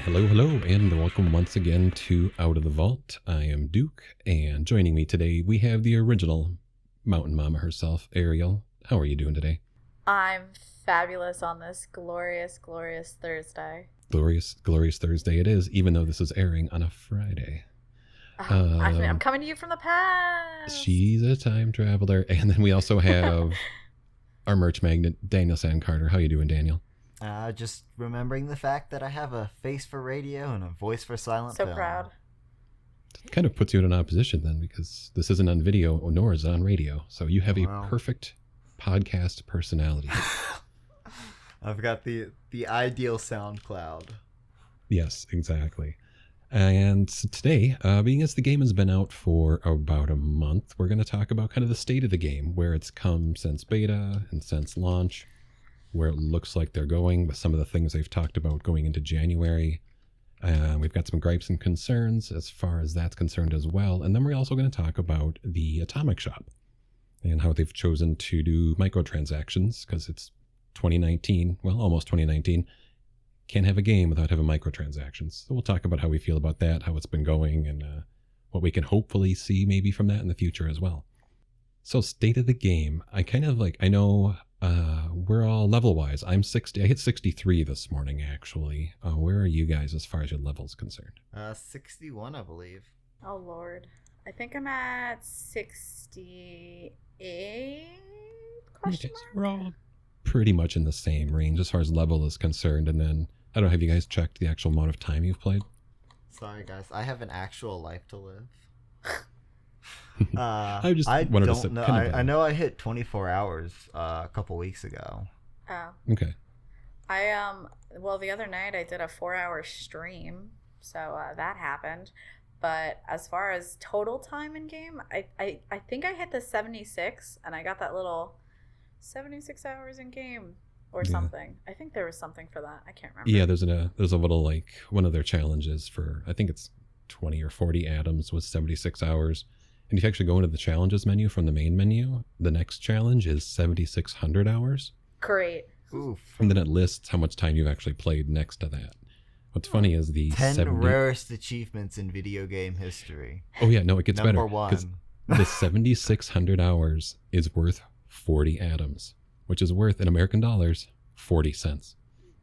Hello, and welcome once again to Out of the Vault. I am Duke, and joining me today, we have the original Mountain Mama herself, Ariel. How are you doing today? I'm fabulous on this glorious, glorious Thursday. Glorious Thursday it is, even though this is airing on a Friday. I'm coming to you from the past. She's a time traveler. And then we also have our merch magnet, Daniel Sandcarter. How you doing, Daniel? Just remembering the fact that I have a face for radio and a voice for silent film. So proud. It kind of puts you in an opposition then, because this isn't on video nor is it on radio. So you have a perfect podcast personality. I've got the ideal SoundCloud. Yes, exactly. And today, being as the game has been out for about a month, we're going to talk about kind of the state of the game, where it's come since beta and since launch, where it looks like they're going with some of the things they've talked about going into January. We've got some gripes and concerns as far as that's concerned as well. And then we're also going to talk about the Atomic Shop and how they've chosen to do microtransactions because it's 2019, well, almost 2019. Can't have a game without having microtransactions. So we'll talk about how we feel about that, how it's been going, and what we can hopefully see maybe from that in the future as well. So state of the game, I know we're all level-wise. I hit 63 this morning, actually. Where are you guys as far as your level's concerned? 61, I believe. Oh, Lord. I think I'm at 68? Question mark? We're all pretty much in the same range as far as level is concerned. And then, I don't know, have you guys checked the actual amount of time you've played? Sorry, guys. I have an actual life to live. I don't know. I know I hit 24 hours a couple weeks ago. Oh. Okay. Well, the other night I did a 4-hour stream, so that happened. But as far as total time in game, I think I hit the 76, and I got that little 76 hours in game or something. I think there was something for that. I can't remember. Yeah, there's a little, like, one of their challenges for, I think it's 20 or 40 atoms was 76 hours. And if you actually go into the challenges menu from the main menu, the next challenge is 7,600 hours. Great. Oof. And then it lists how much time you've actually played next to that. What's funny is the 10 rarest achievements in video game history. Oh yeah, no, it gets better. Number one. The 7,600 hours is worth 40 atoms, which is worth, in American dollars, 40 cents.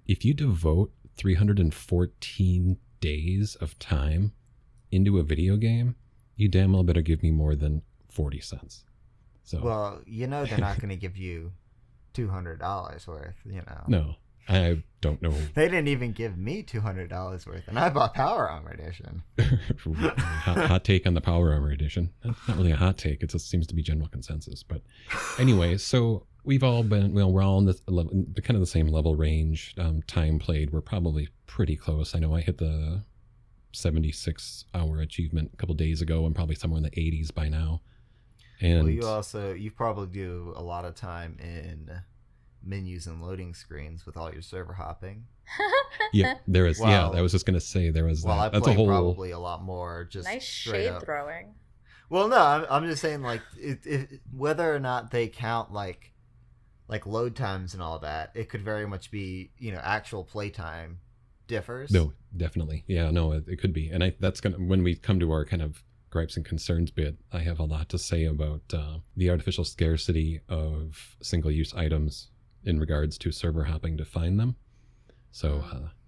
If you devote 314 days of time into a video game, you damn well better give me more than 40 cents. So, well, you know they're not going to give you $200 worth, you know. No, I don't know. They didn't even give me $200 worth, and I bought Power Armor Edition. hot take on the Power Armor Edition. Not really a hot take. It just seems to be general consensus. But anyway, so we're all in this kind of the same level range. Time played, we're probably pretty close. I know I hit the 76-hour achievement a couple days ago. I'm probably somewhere in the 80s by now. And you probably do a lot of time in menus and loading screens with all your server hopping. Yeah, there is. Yeah, I was just gonna say there was. Well, that's I play probably a lot more. Just nice shade throwing. Well, no, I'm just saying, like, whether or not they count like load times and all that, it could very much be, actual playtime differs. No, definitely. Yeah, no, it could be. And that's gonna, when we come to our kind of gripes and concerns bit, I have a lot to say about the artificial scarcity of single-use items in regards to server hopping to find them. So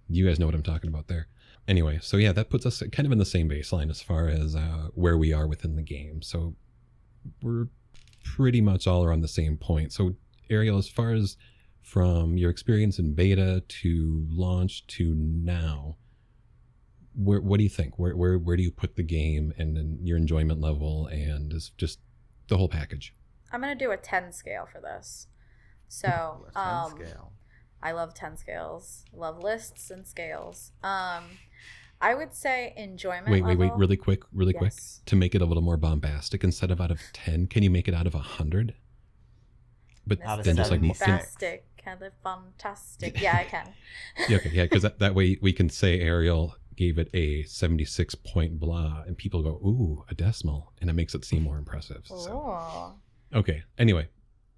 you guys know what I'm talking about there. Anyway, so yeah, that puts us kind of in the same baseline as far as where we are within the game. So we're pretty much all around the same point. So Ariel, as far as from your experience in beta to launch to now, what do you think? Where do you put the game and your enjoyment level and is just the whole package? I'm going to do a 10 scale for this. So, 10 scale. I love 10 scales. Love lists and scales. I would say enjoyment level. Wait, really quick. Yes. To make it a little more bombastic, instead of out of 10, can you make it out of 100? But out of then just like fantastic, kind of fantastic. Yeah, I can. Yeah, okay, yeah, because that way we can say Ariel gave it a 76 point blah, and people go, ooh, a decimal, and it makes it seem more impressive. So. Okay, anyway.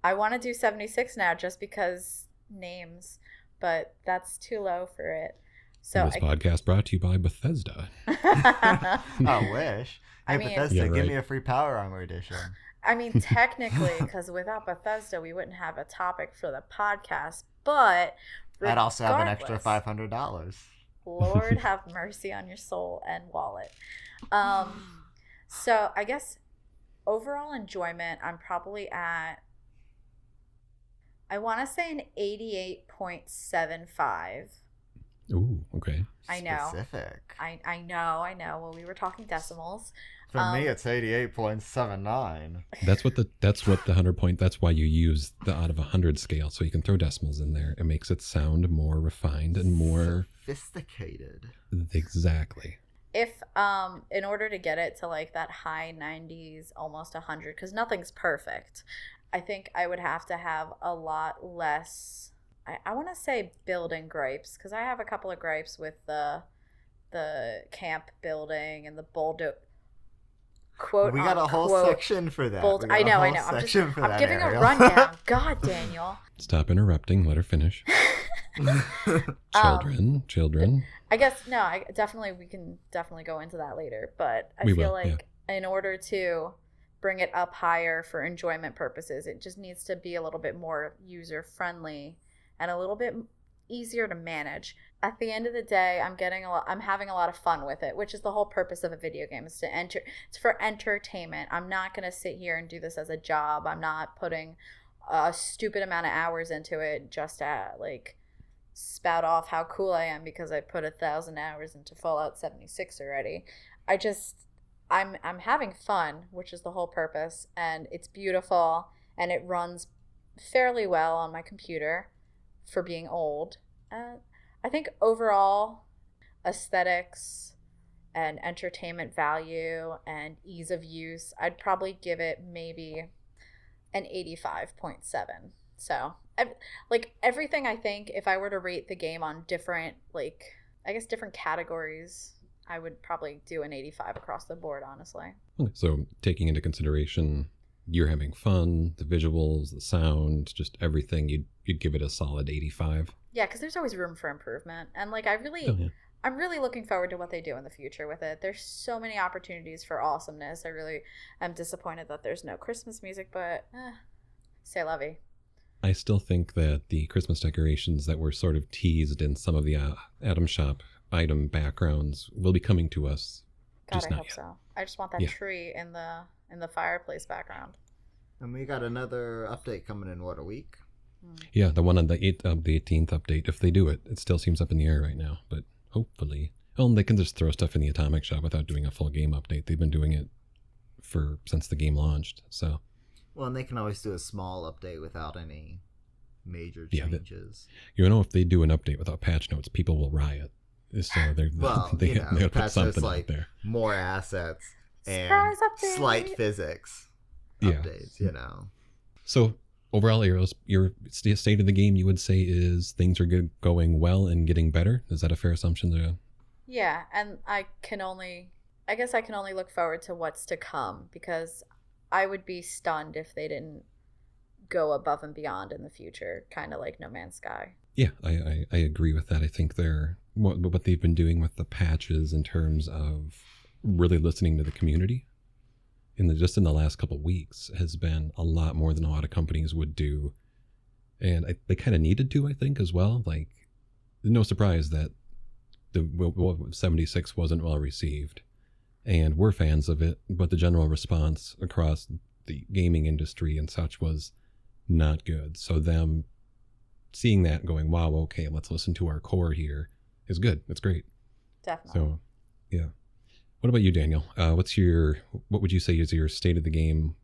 I want to do 76 now just because names, but that's too low for it. So This podcast brought to you by Bethesda. I wish. Hey, I mean- Bethesda, Yeah, give right. me a free Power Armor edition. I mean, technically, because without Bethesda, we wouldn't have a topic for the podcast. But I'd also have an extra regardless, $500. Lord have mercy on your soul and wallet. So I guess overall enjoyment, I'm probably at, I want to say an 88.75. Ooh, okay. I know. Specific. I know. Well, we were talking decimals. For me, it's 88.79. That's what the 100 point. That's why you use the out of 100 scale, so you can throw decimals in there. It makes it sound more refined and more Sophisticated. exactly. If in order to get it to like that high 90s, almost 100, because nothing's perfect, I think I would have to have a lot less. I want to say building gripes, because I have a couple of gripes with the camp building and the bulldozer. Quote, We got a whole unquote, section for that. bold. We got I know. a I'm whole just. section for I'm that, giving Ariel. a rundown. God, Daniel. Stop interrupting. Let her finish. Children. I guess no. We can definitely go into that later. But I We feel will, like in order to bring it up higher for enjoyment purposes, it just needs to be a little bit more user friendly and a little bit easier to manage. At the end of the day, I'm having a lot of fun with it, which is the whole purpose of a video game, is to it's for entertainment. I'm not going to sit here and do this as a job. I'm not putting a stupid amount of hours into it just to like spout off how cool I am because I put 1,000 hours into Fallout 76 already. I'm having fun, which is the whole purpose, and it's beautiful and it runs fairly well on my computer for being old. I think overall aesthetics and entertainment value and ease of use, I'd probably give it maybe an 85.7. So like everything, I think if I were to rate the game on different, like I guess different categories, I would probably do an 85 across the board, honestly. Okay, so taking into consideration you're having fun, the visuals, the sound, just everything, you'd give it a solid 85. Yeah, because there's always room for improvement. And like I'm really looking forward to what they do in the future with it. There's so many opportunities for awesomeness. I really am disappointed that there's no Christmas music, but c'est la vie. I still think that the Christmas decorations that were sort of teased in some of the Atom Shop item backgrounds will be coming to us. God, I not hope yet. so. I just want that tree in the fireplace background. And we got another update coming in, a week? Yeah, the one on the 18th update. If they do it, it still seems up in the air right now, but hopefully. Well, they can just throw stuff in the Atomic Shop without doing a full game update. They've been doing it since the game launched, so. Well, and they can always do a small update without any major Yeah, changes. You know, if they do an update without patch notes, people will riot. So Well, they'll put patch something notes out there. more assets and Surprise update! slight physics Yeah. updates, So overall, Arrows, your state of the game, you would say, is things are going well and getting better. Is that a fair assumption? Yeah, and I guess I can only look forward to what's to come, because I would be stunned if they didn't go above and beyond in the future, kind of like No Man's Sky. Yeah, I agree with that. I think what they've been doing with the patches in terms of really listening to the community just in the last couple of weeks has been a lot more than a lot of companies would do. And they kind of needed to, I think, as well. Like, no surprise that the 76 wasn't well received. And we're fans of it, but the general response across the gaming industry and such was not good. So them seeing that, going, wow, okay, let's listen to our core here, is good. It's great. Definitely. So, yeah. What about you, Daniel? What would you say is your state of the game,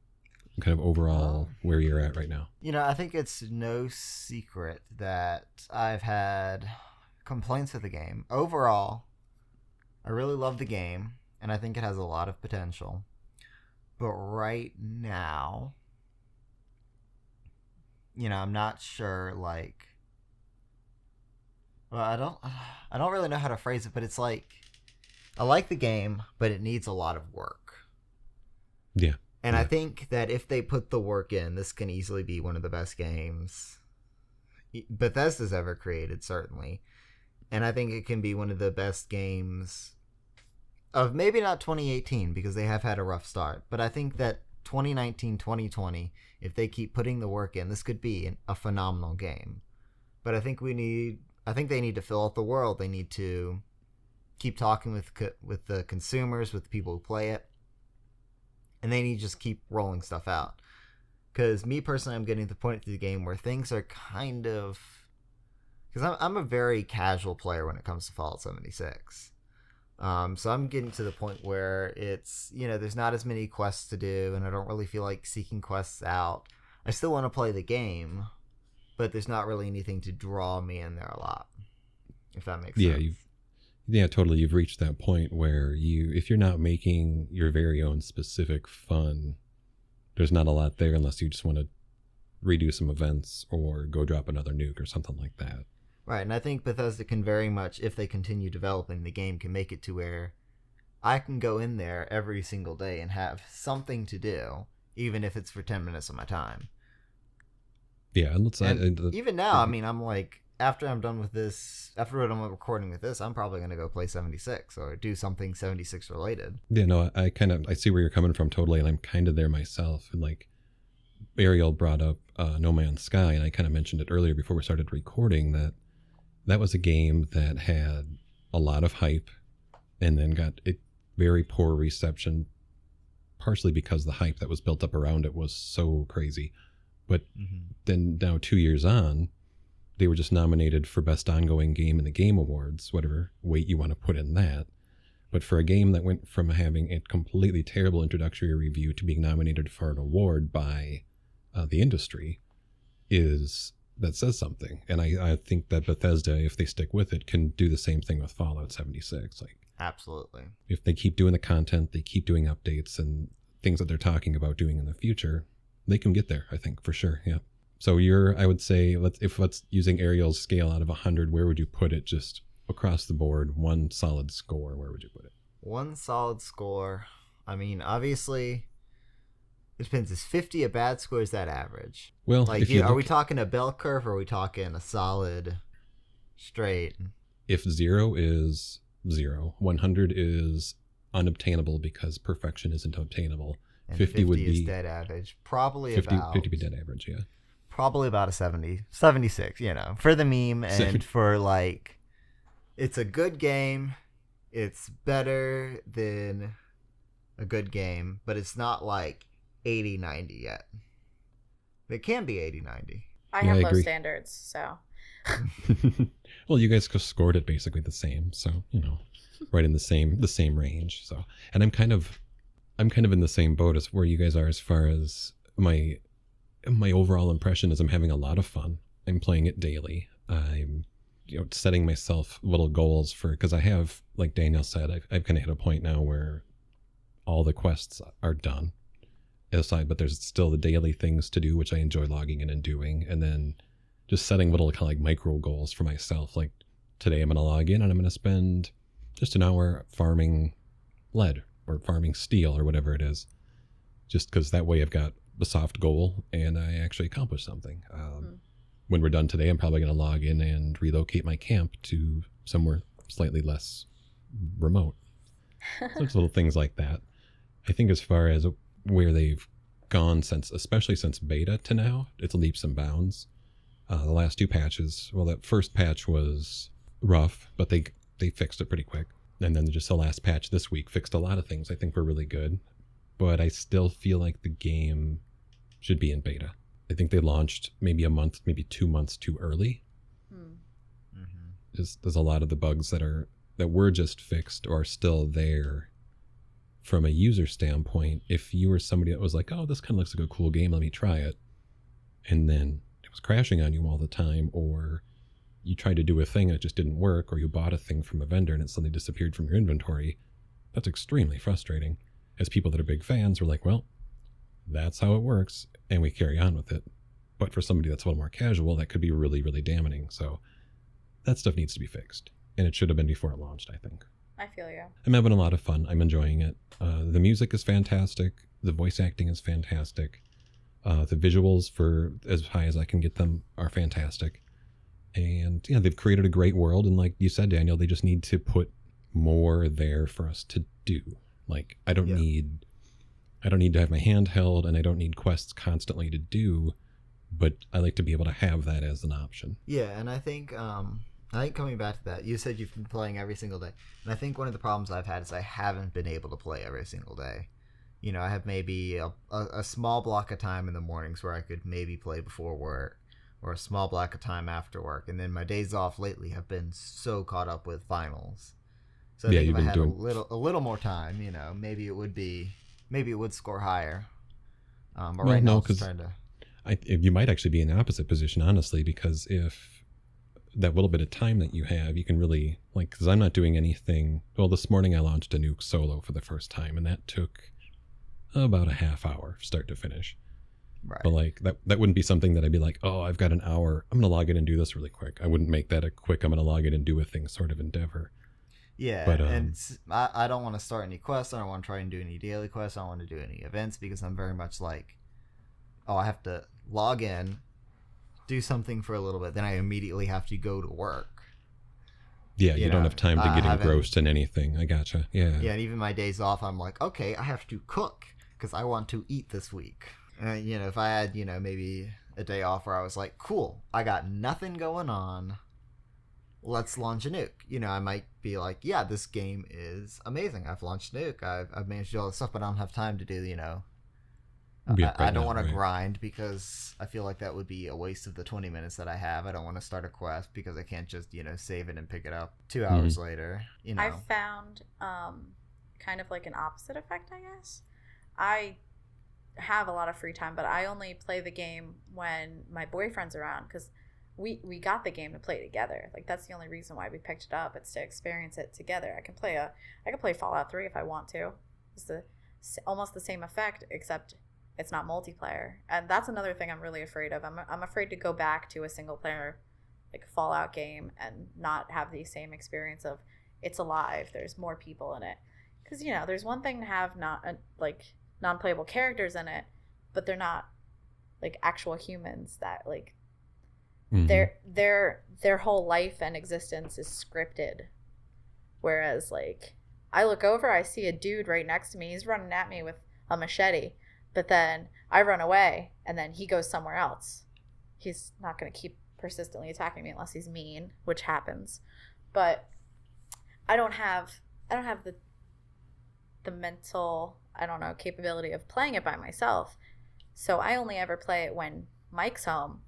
kind of overall, where you're at right now? I think it's no secret that I've had complaints with the game. Overall, I really love the game, and I think it has a lot of potential. But right now, I'm not sure, like, well, I don't really know how to phrase it, but it's like, I like the game, but it needs a lot of work. Yeah. And I think that if they put the work in, this can easily be one of the best games Bethesda's ever created, certainly. And I think it can be one of the best games of maybe not 2018 because they have had a rough start, but I think that 2019, 2020, if they keep putting the work in, this could be a phenomenal game. But I think they need to fill out the world. They need to keep talking with the consumers, with the people who play it, and they need to just keep rolling stuff out. Because me personally, I'm getting to the point of the game where things are kind of, because I'm a very casual player when it comes to Fallout 76. So I'm getting to the point where it's, there's not as many quests to do, and I don't really feel like seeking quests out. I still want to play the game, but there's not really anything to draw me in there a lot, if that makes sense. Yeah, totally. You've reached that point where if you're not making your very own specific fun, there's not a lot there unless you just want to redo some events or go drop another nuke or something like that. Right, and I think Bethesda can very much, if they continue developing the game, can make it to where I can go in there every single day and have something to do, even if it's for 10 minutes of my time. Yeah, and even now, I mean, I'm like, after I'm done with this, after I'm recording with this, I'm probably going to go play 76 or do something 76 related. Yeah, no, I see where you're coming from totally, and I'm kind of there myself. And like, Ariel brought up No Man's Sky, and I kind of mentioned it earlier before we started recording that was a game that had a lot of hype and then got a very poor reception, partially because the hype that was built up around it was so crazy. But then now 2 years on, they were just nominated for Best Ongoing Game in the Game Awards, whatever weight you want to put in that. But for a game that went from having a completely terrible introductory review to being nominated for an award by the industry, that says something. And I think that Bethesda, if they stick with it, can do the same thing with Fallout 76. Like, absolutely. If they keep doing the content, they keep doing updates and things that they're talking about doing in the future, they can get there, I think, for sure. Yeah. So I would say, let's using Ariel's scale out of 100, where would you put it just across the board? One solid score, where would you put it? One solid score. I mean, obviously, it depends. Is 50 a bad score? Is that average? Well, like, are we talking a bell curve or are we talking a solid straight? If 0 is 0, 100 is unobtainable because perfection isn't obtainable. And 50 would be dead average. Probably 50 would be dead average, yeah. Probably about a 76, for the meme and for like, it's a good game. It's better than a good game, but it's not like 80, 90 yet. It can be 80, 90. I have low standards, so. Well, you guys scored it basically the same, so, right in the same range. So, and I'm kind of in the same boat as where you guys are as far as my overall impression is I'm having a lot of fun. I'm playing it daily. I'm setting myself little goals because I have, like Daniel said, I've kind of hit a point now where all the quests are done aside, but there's still the daily things to do, which I enjoy logging in and doing. And then just setting little kind of like micro goals for myself. Like today I'm going to log in and I'm going to spend just an hour farming lead or farming steel or whatever it is, just because that way I've got the soft goal and I actually accomplish something. When we're done today, I'm probably going to log in and relocate my camp to somewhere slightly less remote. So it's little things like that. I think as far as where they've gone especially since beta to now, it's leaps and bounds. The last two patches, well, that first patch was rough, but they fixed it pretty quick. And then just the last patch this week fixed a lot of things I think were really good. But I still feel like the game should be in beta. I think they launched maybe a month, maybe 2 months too early. There's a lot of the bugs that were just fixed or are still there from a user standpoint. If you were somebody that was like, oh, this kind of looks like a cool game, let me try it, and then it was crashing on you all the time, or you tried to do a thing and it just didn't work, or you bought a thing from a vendor and it suddenly disappeared from your inventory, that's extremely frustrating. As people that are big fans, we're like, well, that's how it works, and we carry on with it. But for somebody that's a little more casual, that could be really, really damaging. So that stuff needs to be fixed, and it should have been before it launched, I think. I feel you. I'm having a lot of fun. I'm enjoying it. The music is fantastic. The voice acting is fantastic. The visuals, for as high as I can get them, are fantastic. And yeah, they've created a great world. And like you said, Daniel, they just need to put more there for us to do. Like, I don't need to have my hand held, and I don't need quests constantly to do, but I like to be able to have that as an option. Yeah, and I think coming back to that, you said you've been playing every single day, and I think one of the problems I've had is I haven't been able to play every single day. You know, I have maybe a small block of time in the mornings where I could maybe play before work, or a small block of time after work, and then my days off lately have been so caught up with finals. So I think if I had a little more time, you know, maybe it would score higher. But right now, I'm trying to. You might actually be in the opposite position, honestly, because if that little bit of time that you have, you can really, like, because I'm not doing anything. Well, this morning I launched a nuke solo for the first time, and that took about a half hour start to finish. Right. But like that wouldn't be something that I'd be like, oh, I've got an hour, I'm gonna log in and do this really quick. I wouldn't make that a quick, I'm gonna log in and do a thing sort of endeavor. Yeah, but and I don't want to start any quests. I don't want to try and do any daily quests. I don't want to do any events because I'm very much like, oh, I have to log in, do something for a little bit, then I immediately have to go to work. Yeah, you don't have time to get engrossed in anything. I gotcha. Yeah. Yeah, and even my days off, I'm like, okay, I have to cook because I want to eat this week. You know, if I had, you know, maybe a day off where I was like, cool, I got nothing going on, let's launch a nuke. You know, I might be like, yeah, this game is amazing. I've launched nuke. I've managed to do all this stuff, but I don't have time to do, you know. I don't want to grind because I feel like that would be a waste of the 20 minutes that I have. I don't want to start a quest because I can't just, you know, save it and pick it up 2 hours later. You know, I found kind of like an opposite effect, I guess. I have a lot of free time, but I only play the game when my boyfriend's around because we got the game to play together. Like, that's the only reason why we picked it up. It's to experience it together. I can play Fallout 3 if I want to. It's almost the same effect, except it's not multiplayer. And that's another thing I'm really afraid of. I'm afraid to go back to a single player like Fallout game and not have the same experience of it's alive, there's more people in it. Because, you know, there's one thing to have non-playable characters in it, but they're not like actual humans that like their whole life and existence is scripted. Whereas like I look over, I see a dude right next to me, he's running at me with a machete, but then I run away and then he goes somewhere else. He's not going to keep persistently attacking me unless he's mean, which happens. But I don't have the mental, I don't know, capability of playing it by myself. So I only ever play it when Mike's home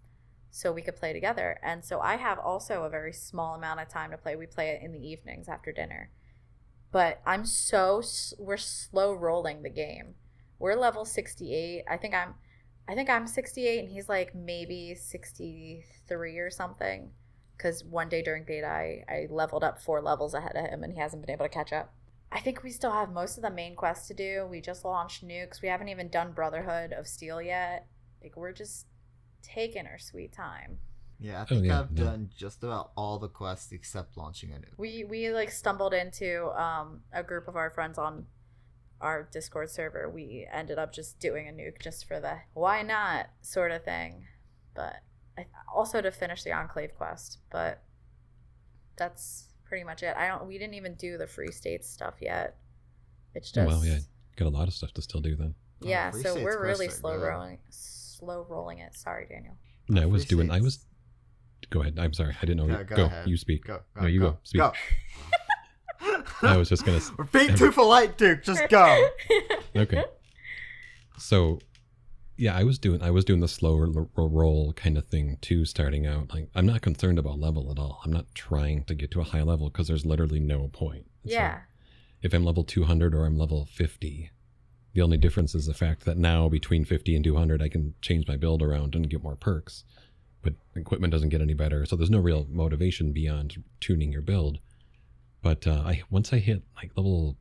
so we could play together. And so I have also a very small amount of time to play. We play it in the evenings after dinner. But we're slow rolling the game. We're level 68. I think I'm 68 and he's like maybe 63 or something. Because one day during beta, I leveled up 4 levels ahead of him and he hasn't been able to catch up. I think we still have most of the main quests to do. We just launched nukes. We haven't even done Brotherhood of Steel yet. Like, we're just taking our sweet time. Yeah, I think I've done just about all the quests except launching a nuke. We like stumbled into a group of our friends on our Discord server. We ended up just doing a nuke just for the why not sort of thing. But also to finish the Enclave quest. But that's pretty much it. We didn't even do the Free States stuff yet. It's just yeah, got a lot of stuff to still do then. Yeah, so we're really slow rolling it. Sorry, Daniel. No, go ahead. I'm sorry. I didn't know. Go ahead. You speak. Go. No, you go. Speak. Go. I was just gonna. We're being too polite, Duke. Just go. Okay. So, yeah, I was doing the slower roll kind of thing too, starting out. Like, I'm not concerned about level at all. I'm not trying to get to a high level because there's literally no point. Yeah. So if I'm level 200 or I'm level 50, the only difference is the fact that now between 50 and 200, I can change my build around and get more perks. But equipment doesn't get any better, so there's no real motivation beyond tuning your build. But once I hit like level,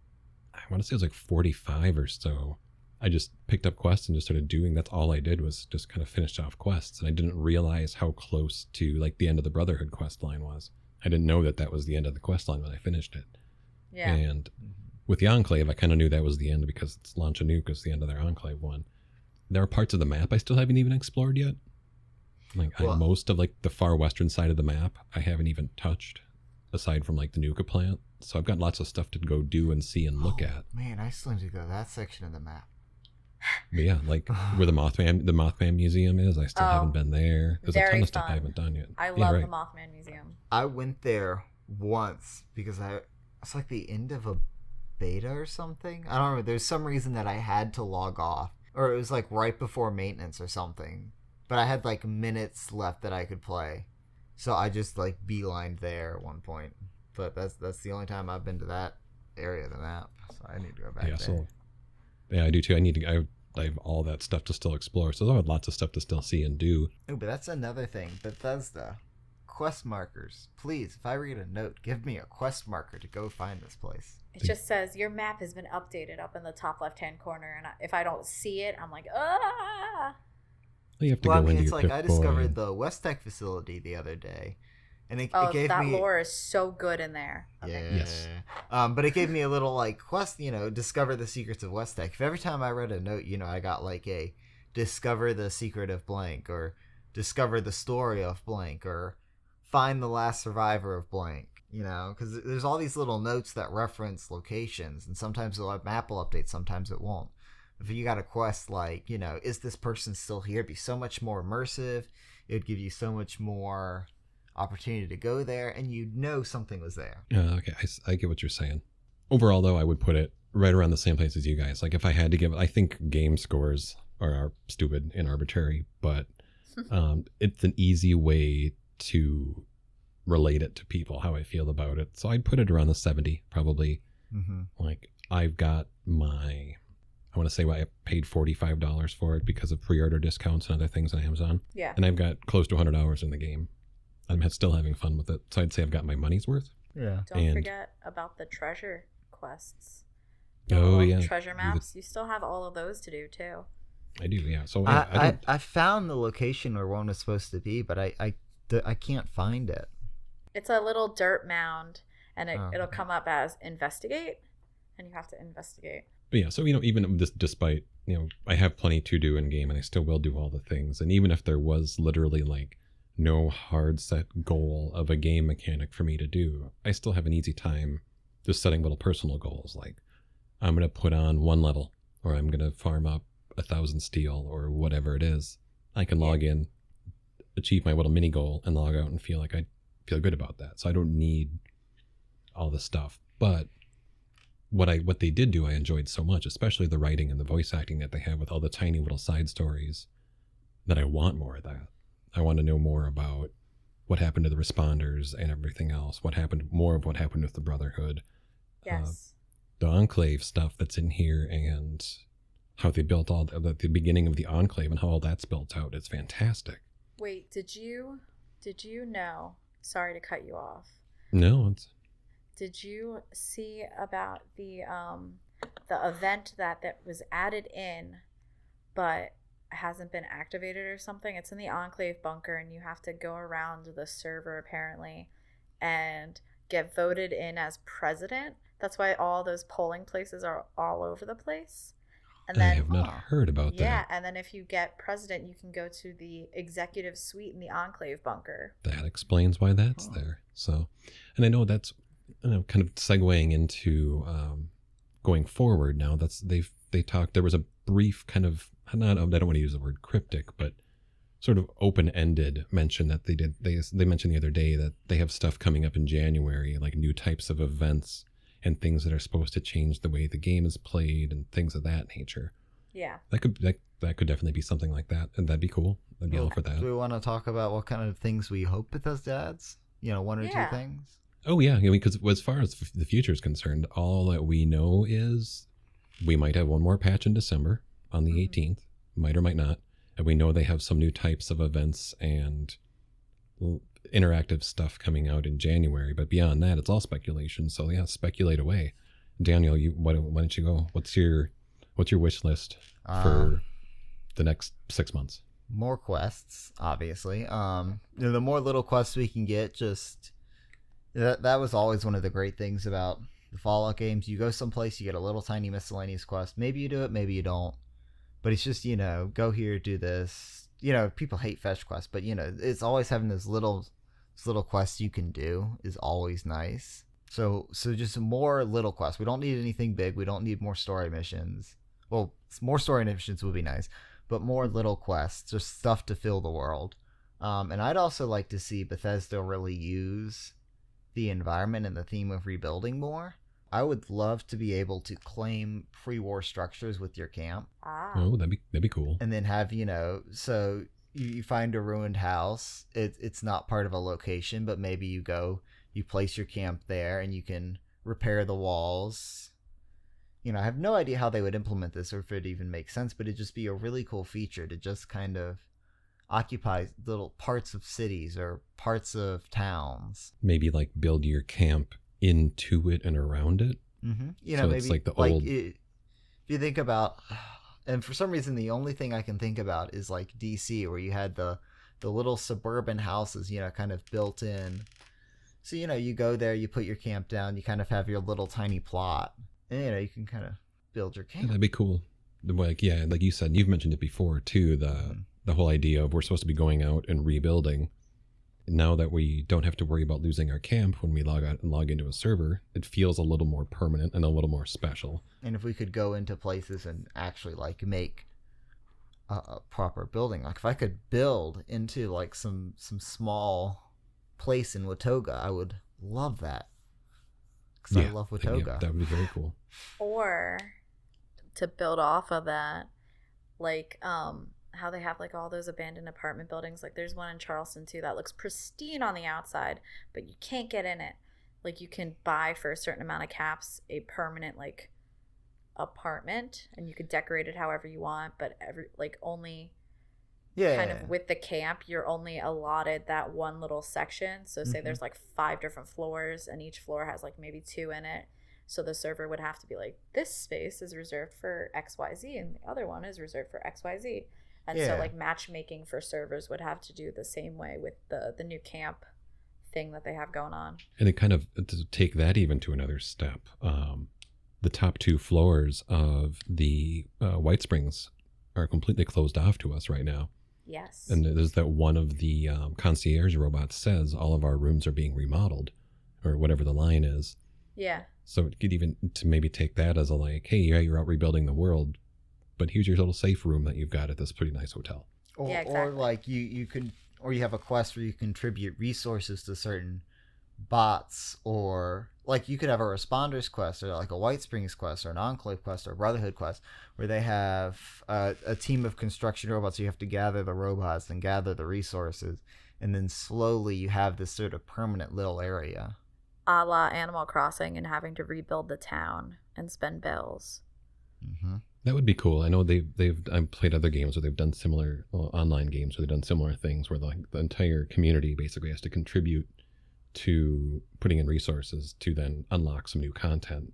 I want to say it was like 45 or so, I just picked up quests and just started doing. That's all I did was just kind of finish off quests, and I didn't realize how close to like the end of the Brotherhood quest line was. I didn't know that was the end of the quest line when I finished it. Yeah. And with the Enclave, I kind of knew that was the end because it's Launch a Nuke is the end of their Enclave one. There are parts of the map I still haven't even explored yet. Like Well- most of like the far western side of the map, I haven't even touched, aside from like the Nuka plant. So I've got lots of stuff to go do and see and look at. Man, I still need to go to that section of the map. But yeah, like where the Mothman Museum is, I still Oh, haven't been there. There's a ton very of stuff I fun. haven't done yet. I Yeah, love right. the Mothman Museum. I went there once because it's like the end of a beta or something. I don't know. There's some reason that I had to log off, or it was like right before maintenance or something. But I had like minutes left that I could play, so I just like beelined there at one point. But that's the only time I've been to that area of the map, so I need to go back Yeah, there. so yeah, I do too. I have all that stuff to still explore. So I have lots of stuff to still see and do. Oh, but that's another thing. Bethesda. Quest markers. Please, if I read a note, give me a quest marker to go find this place. It just says your map has been updated up in the top left-hand corner, and if I don't see it, I'm like, ah. You have to Well, I go mean, into it's your like I Pip-Boy discovered and- the West Tech facility the other day, and it gave That me lore is so good in there. yeah. Yes. But it gave me a little like quest, discover the secrets of West Tech. If every time I read a note, I got like a discover the secret of blank, or discover the story of blank, or find the last survivor of blank. Because there's all these little notes that reference locations, and sometimes the map will update, sometimes it won't. If you got a quest like, is this person still here? It'd be so much more immersive. It would give you so much more opportunity to go there, and you'd know something was there. Okay, I get what you're saying. Overall, though, I would put it right around the same place as you guys. Like if I had to give it, I think game scores are stupid and arbitrary, but it's an easy way to relate it to people, how I feel about it. So I'd put it around the 70, probably. Mm-hmm. Like I've got I want to say I paid $45 for it because of pre-order discounts and other things on Amazon. Yeah. And I've got close to 100 hours in the game. I'm still having fun with it. So I'd say I've got my money's worth. Yeah. Don't And- forget about the treasure quests. Oh, little yeah. Treasure maps. You still have all of those to do too. I do, yeah. So I I don't, found the location where one was supposed to be, but I can't find it. It's a little dirt mound, and Oh, it'll okay. come up as investigate, and you have to investigate. but yeah, so even this, despite I have plenty to do in game, and I still will do all the things. And even if there was literally like no hard set goal of a game mechanic for me to do, I still have an easy time just setting little personal goals, like I'm gonna put on one level, or I'm gonna farm up 1,000 steel, or whatever it is. I can log in, achieve my little mini goal, and log out and feel like I feel good about that. So I don't need all the stuff, but what they did do, I enjoyed so much, especially the writing and the voice acting that they have with all the tiny little side stories, that I want more of that. I want to know more about what happened to the responders and everything else. What happened with the Brotherhood, Yes. the Enclave stuff that's in here, and how they built the beginning of the Enclave and how all that's built out. It's fantastic. Wait, did you know? Sorry to cut you off. No, it's Did you see about the event that was added in, but hasn't been activated or something? It's in the Enclave bunker, and you have to go around the server apparently, and get voted in as president. That's why all those polling places are all over the place. And I then have not heard about yeah, that. and then if you get president, you can go to the executive suite in the Enclave bunker. That explains why that's there. So, and I know that's kind of segueing into going forward now. They talked. There was a brief kind of I don't want to use the word cryptic, but sort of open-ended mention that they mentioned the other day that they have stuff coming up in January, like new types of events and things that are supposed to change the way the game is played and things of that nature. Yeah. That could definitely be something like that, and that'd be cool. I'd be all for that. Do we want to talk about what kind of things we hope Bethesda adds? One or Yeah. two things? Oh yeah, because as far as the future is concerned, all that we know is we might have one more patch in December on the 18th, might or might not, and we know they have some new types of events and interactive stuff coming out in January. But beyond that, it's all speculation. So yeah, speculate away. Daniel, why don't you go? What's your wish list for the next 6 months? More quests, obviously. The more little quests we can get, just that was always one of the great things about the Fallout games. You go someplace, you get a little tiny miscellaneous quest. Maybe you do it, maybe you don't. But it's just, go here, do this, people hate fetch quests, but it's always having those little quests you can do is always nice. So just more little quests. We don't need anything big. We don't need more story missions. Well, more story missions would be nice, but more little quests, just stuff to fill the world. And I'd also like to see Bethesda really use the environment and the theme of rebuilding more. I would love to be able to claim pre-war structures with your camp. Oh, that'd be cool. And then have, so you find a ruined house. It's not part of a location, but maybe you place your camp there and you can repair the walls. I have no idea how they would implement this or if it even makes sense, but it'd just be a really cool feature to just kind of occupy little parts of cities or parts of towns. Maybe like build your camp into it and around it. Mm-hmm. So maybe it's like the old. If you think about, and for some reason the only thing I can think about is like DC, where you had the little suburban houses, kind of built in. So you go there, you put your camp down, you kind of have your little tiny plot, and you can kind of build your camp. Yeah, that'd be cool. Like you said, you've mentioned it before too. The whole idea of we're supposed to be going out and rebuilding. Now that we don't have to worry about losing our camp when we log out and log into a server, it feels a little more permanent and a little more special. And if we could go into places and actually like make a proper building, like if I could build into like some small place in Watoga, I would love that. Because I love Watoga. Yeah, that would be very cool. Or to build off of that, like how they have like all those abandoned apartment buildings. Like there's one in Charleston too that looks pristine on the outside, but you can't get in it. Like you can buy for a certain amount of caps a permanent like apartment, and you could decorate it however you want, but only kind of with the camp you're only allotted that one little section. So say there's like 5 different floors and each floor has like maybe 2 in it. So the server would have to be like, this space is reserved for XYZ and the other one is reserved for XYZ. And so like matchmaking for servers would have to do the same way with the new camp thing that they have going on. And it kind of, to take that even to another step, the top 2 floors of the White Springs are completely closed off to us right now. Yes. And there's that one of the concierge robots says all of our rooms are being remodeled, or whatever the line is. Yeah. So it could even to maybe take that as a like, hey, yeah, you're out rebuilding the world, but here's your little safe room that you've got at this pretty nice hotel. Or, yeah, exactly. Or like you can, or you have a quest where you contribute resources to certain bots, or like you could have a responders quest, or like a White Springs quest, or an Enclave quest, or a Brotherhood quest, where they have a team of construction robots. So you have to gather the robots and gather the resources, and then slowly you have this sort of permanent little area. A la Animal Crossing and having to rebuild the town and spend bills. Mm-hmm. That would be cool. I know I've played other games where they've done similar online games where they've done similar things where the entire community basically has to contribute to putting in resources to then unlock some new content.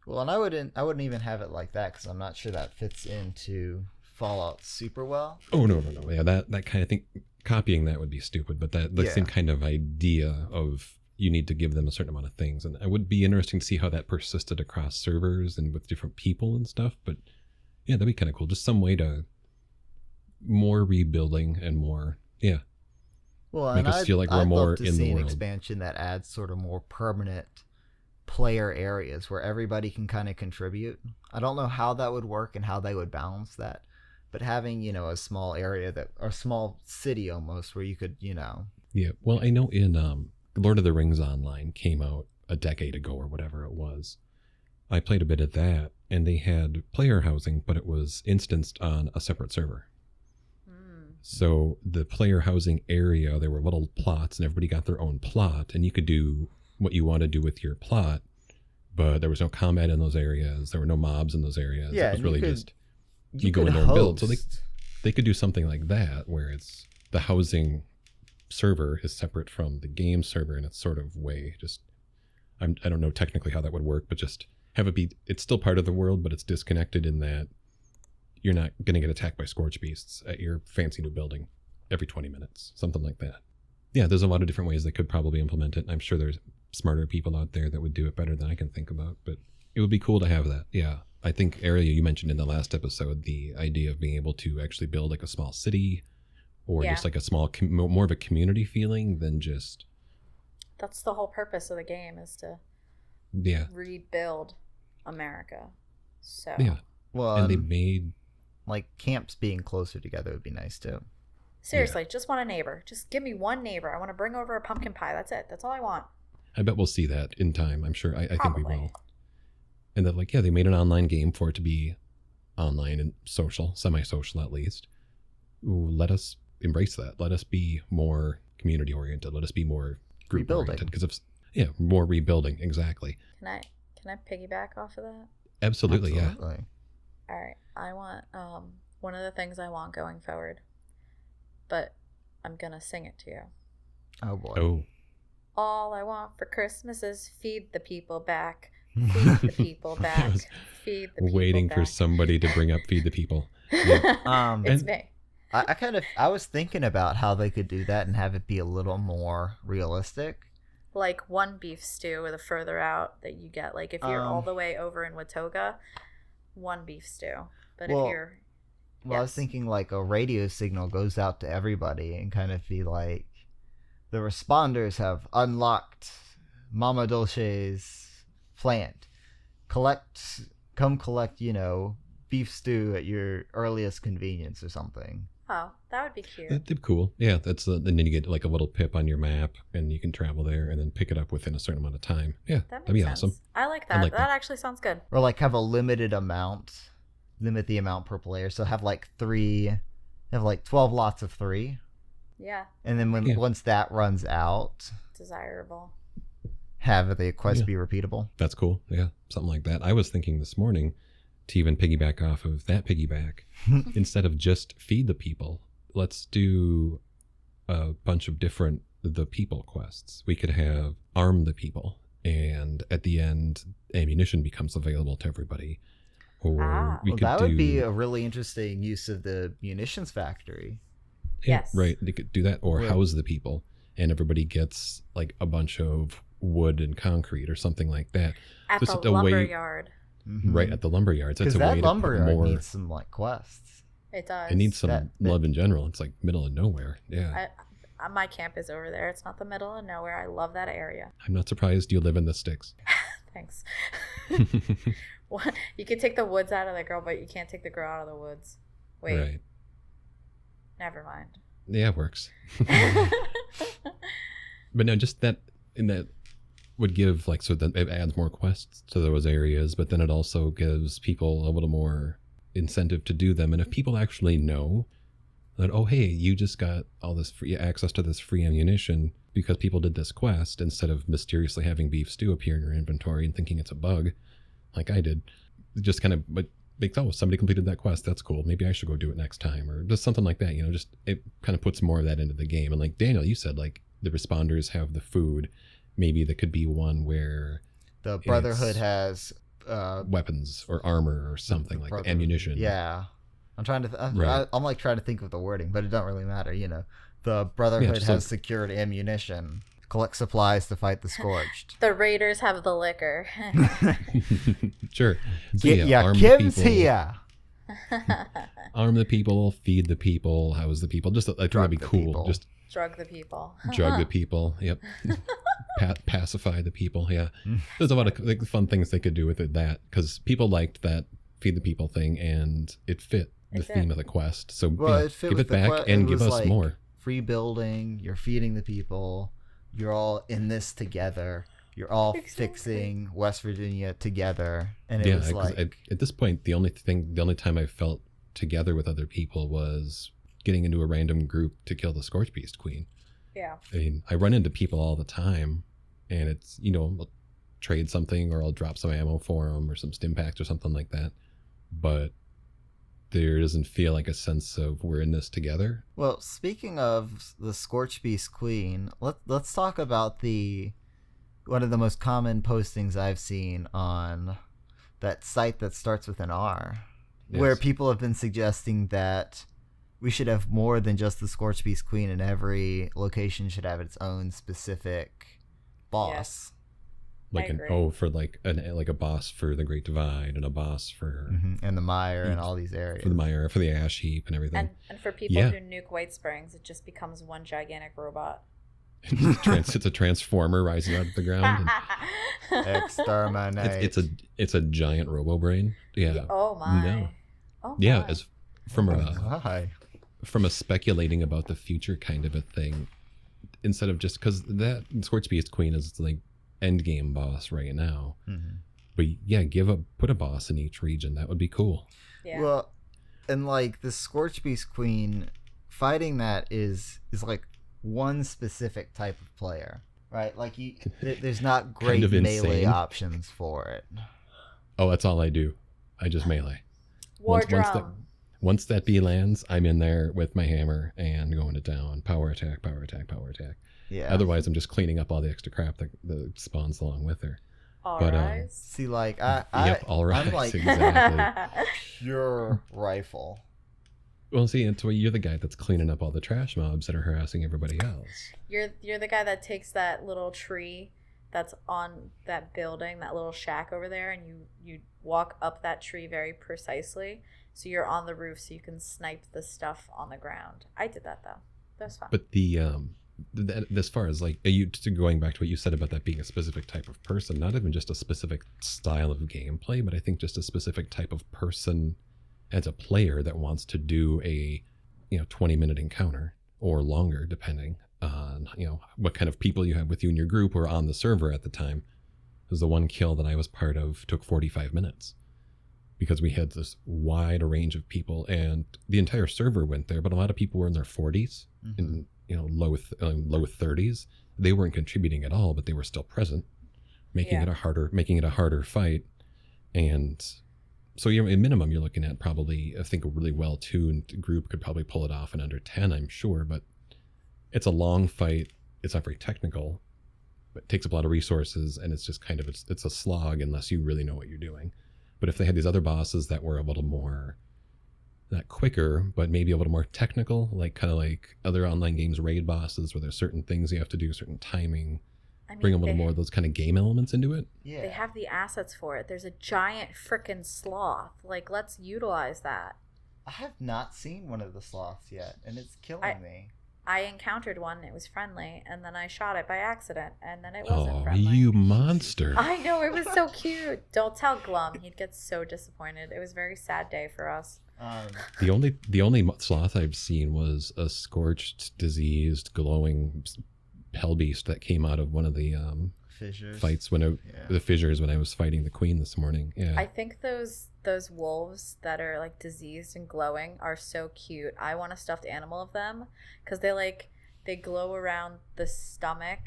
Well, and I wouldn't even have it like that because I'm not sure that fits into Fallout super well. Oh no. Yeah, that kind of thing. Copying that would be stupid, but the same kind of idea of you need to give them a certain amount of things, and it would be interesting to see how that persisted across servers and with different people and stuff. But yeah, that'd be kind of cool. Just some way to more rebuilding and more, Well, make us feel like we're more love to in see the an world. expansion that adds sort of more permanent player areas where everybody can kind of contribute. I don't know how that would work and how they would balance that, but having a small area or a small city almost where you could Yeah, well, I know in Lord of the Rings Online came out a decade ago or whatever it was. I played a bit of that, and they had player housing, but it was instanced on a separate server. So the player housing area, there were little plots, and everybody got their own plot, and you could do what you want to do with your plot, but there was no combat in those areas. There were no mobs in those areas. Yeah, it was really just you go could in there and build. So host. they could do something like that, where it's the housing server is separate from the game server in its sort of way. Just I don't know technically how that would work, but just have it be, it's still part of the world, but it's disconnected in that you're not going to get attacked by scorch beasts at your fancy new building every 20 minutes, something like that. Yeah, there's a lot of different ways they could probably implement it. I'm sure there's smarter people out there that would do it better than I can think about, but it would be cool to have that. Yeah, I think, Aria, you mentioned in the last episode the idea of being able to actually build like a small city or Yeah. just like a small, more of a community feeling than just, That's the whole purpose of the game, is to yeah, rebuild America. So yeah. Well, And they made, like camps being closer together would be nice too. seriously, just want a neighbor. Just give me one neighbor. I want to bring over a pumpkin pie. That's it. That's all I want. I bet we'll see that in time. I'm sure. I think we Probably. will. And that, like, yeah, they made an online game for it to be online and social, semi-social at least. Ooh, let us embrace that. Let us be more community oriented. Let us be more group oriented. Because more rebuilding. Exactly. Can I piggyback off of that? Absolutely. Yeah. All right. I want one of the things I want going forward, but I'm gonna sing it to you. Oh boy. Oh. All I want for Christmas is feed the people back. Feed the people back. Feed the people Waiting back. for somebody to bring up Feed the People. Yeah. It's And- me. I was thinking about how they could do that and have it be a little more realistic. Like one beef stew the further out that you get. Like if you're all the way over in Watoga, one beef stew. But Well, if you're Well, I was Yes. thinking like a radio signal goes out to everybody and kind of be like, the responders have unlocked Mama Dolce's plant. Come collect, beef stew at your earliest convenience or something. Oh, that would be cute. That'd be cool. Yeah, and then you get like a little pip on your map, and you can travel there, and then pick it up within a certain amount of time. Yeah, That that'd be makes awesome. sense. I like that. like that that. actually sounds good. Or like have a limit the amount per player. So have like 12 lots of 3. Yeah, And then once that runs out, desirable. have the quest Yeah. be repeatable. That's cool. Yeah, something like that. I was thinking this morning to even piggyback off of that piggyback, instead of just feed the people, let's do a bunch of different the people quests. We could have arm the people, and at the end, ammunition becomes available to everybody. Or we Well, could that do would be a really interesting use of the munitions factory. yeah, Yes. right. They could do that, or Where- house the people, and everybody gets like a bunch of wood and concrete or something like that. At Just the a way- lumber yard. Right at the lumber yards. Because That's a way that to lumber put yard more. needs some like quests. It does. It needs some That- love in general. It's like middle of nowhere. Yeah. My camp is over there. It's not the middle of nowhere. I love that area. I'm not surprised you live in the sticks. Thanks. What? You can take the woods out of the girl, but you can't take the girl out of the woods. Wait, Right. never mind. Yeah, it works. But no, just that, and that would give like, so that it adds more quests to those areas, but then it also gives people a little more incentive to do them. And if people actually know that, oh, hey, you just got all this free access to this free ammunition because people did this quest, instead of mysteriously having beef stew appear in your inventory and thinking it's a bug, like I did, it just kind of makes, oh, somebody completed that quest. That's cool. Maybe I should go do it next time, or just something like that. Just it kind of puts more of that into the game. And like Daniel, you said, like the responders have the food. Maybe there could be one where The Brotherhood It's- has weapons or armor or something like Brotherhood. ammunition. Yeah, I'm trying to. Right. I'm like trying to think of the wording, but it don't really matter. The Brotherhood just has like- secured ammunition. Collect supplies to fight the Scorched. The Raiders have the liquor. Sure. So, Get ya, arm the Kim's people, here. arm the people, feed the people, house the people. Just I think that'd be Drug the cool. people. Just Drug the people. drug the people. Yep. Pacify the people. Yeah. There's a lot of like, fun things they could do with it. That because people liked that feed the people thing, and it fit the It did. theme of the quest. So Well, yeah, it fit give with it the back que- and it give was us like more. Free building. You're feeding the people. You're all in this together. You're all Exactly. fixing West Virginia together, and it Yeah, was 'cause like at this point, the only time I felt together with other people was getting into a random group to kill the Scorch Beast Queen. Yeah. I mean, I run into people all the time, and it's, I'll trade something or I'll drop some ammo for them or some stim packs or something like that. But there doesn't feel like a sense of we're in this together. Well, speaking of the Scorch Beast Queen, let's talk about one of the most common postings I've seen on that site that starts with an R, where Yes. people have been suggesting that we should have more than just the Scorch Beast Queen, and every location should have its own specific boss. Like agree. for like a boss for the Great Divide and a boss for And the mire and all these areas. for the mire, for the ash heap and everything. And for people Yeah. who nuke White Springs, it just becomes one gigantic robot. It's a transformer rising out of the ground. Exterminate. It's a giant robo brain. Yeah. Oh my. No. Oh Yeah, my. as from a Hi. from a speculating about the future kind of a thing, instead of just because that Scorch Beast Queen is like end game boss right now. Mhm. But yeah, put a boss in each region. That would be cool. Yeah. Well, and like the Scorch Beast Queen, fighting that is like one specific type of player, right? Like there's not great Kind of melee insane. options for it. Oh, that's all I do. I just melee. War once drum. Once that bee lands, I'm in there with my hammer and going it down. Power attack, power attack, power attack. Yeah. Otherwise, I'm just cleaning up all the extra crap that spawns along with her. All but, right. See, like all right, I'm like exactly. pure rifle. Well, see, it's you're the guy that's cleaning up all the trash mobs that are harassing everybody else. You're the guy that takes that little tree that's on that building, that little shack over there, and you walk up that tree very precisely, so you're on the roof, so you can snipe the stuff on the ground. I did that though. That's fun. But as far as like going back to what you said about that being a specific type of person, not even just a specific style of gameplay, but I think just a specific type of person as a player that wants to do a 20-minute encounter or longer, depending on what kind of people you have with you in your group or on the server at the time. Because the one kill that I was part of took 45 minutes because we had this wide range of people, and the entire server went there, but a lot of people were in their 40s and low 30s. They weren't contributing at all, but they were still present, making it a harder fight. And so in minimum, you're looking at probably, I think, a really well-tuned group could probably pull it off in under 10, I'm sure, but it's a long fight. It's not very technical, but it takes up a lot of resources, and it's just kind of, it's a slog unless you really know what you're doing. But if they had these other bosses that were a little more, not quicker, but maybe a little more technical, like kind of like other online games raid bosses where there's certain things you have to do, certain timing, bring a little more of those kind of game elements into it. Yeah. They have the assets for it. There's a giant frickin' sloth. Like, let's utilize that. I have not seen one of the sloths yet, and it's killing me. I encountered one, it was friendly, and then I shot it by accident, and then it wasn't Oh, friendly. you monster. I know, it was so cute. Don't tell Glum. He'd get so disappointed. It was a very sad day for us. The only sloth I've seen was a scorched, diseased, glowing hell beast that came out of one of the Fissures. fights the fissures when I was fighting the queen this morning. Yeah. I think those wolves that are like diseased and glowing are so cute. I want a stuffed animal of them because they glow around the stomach,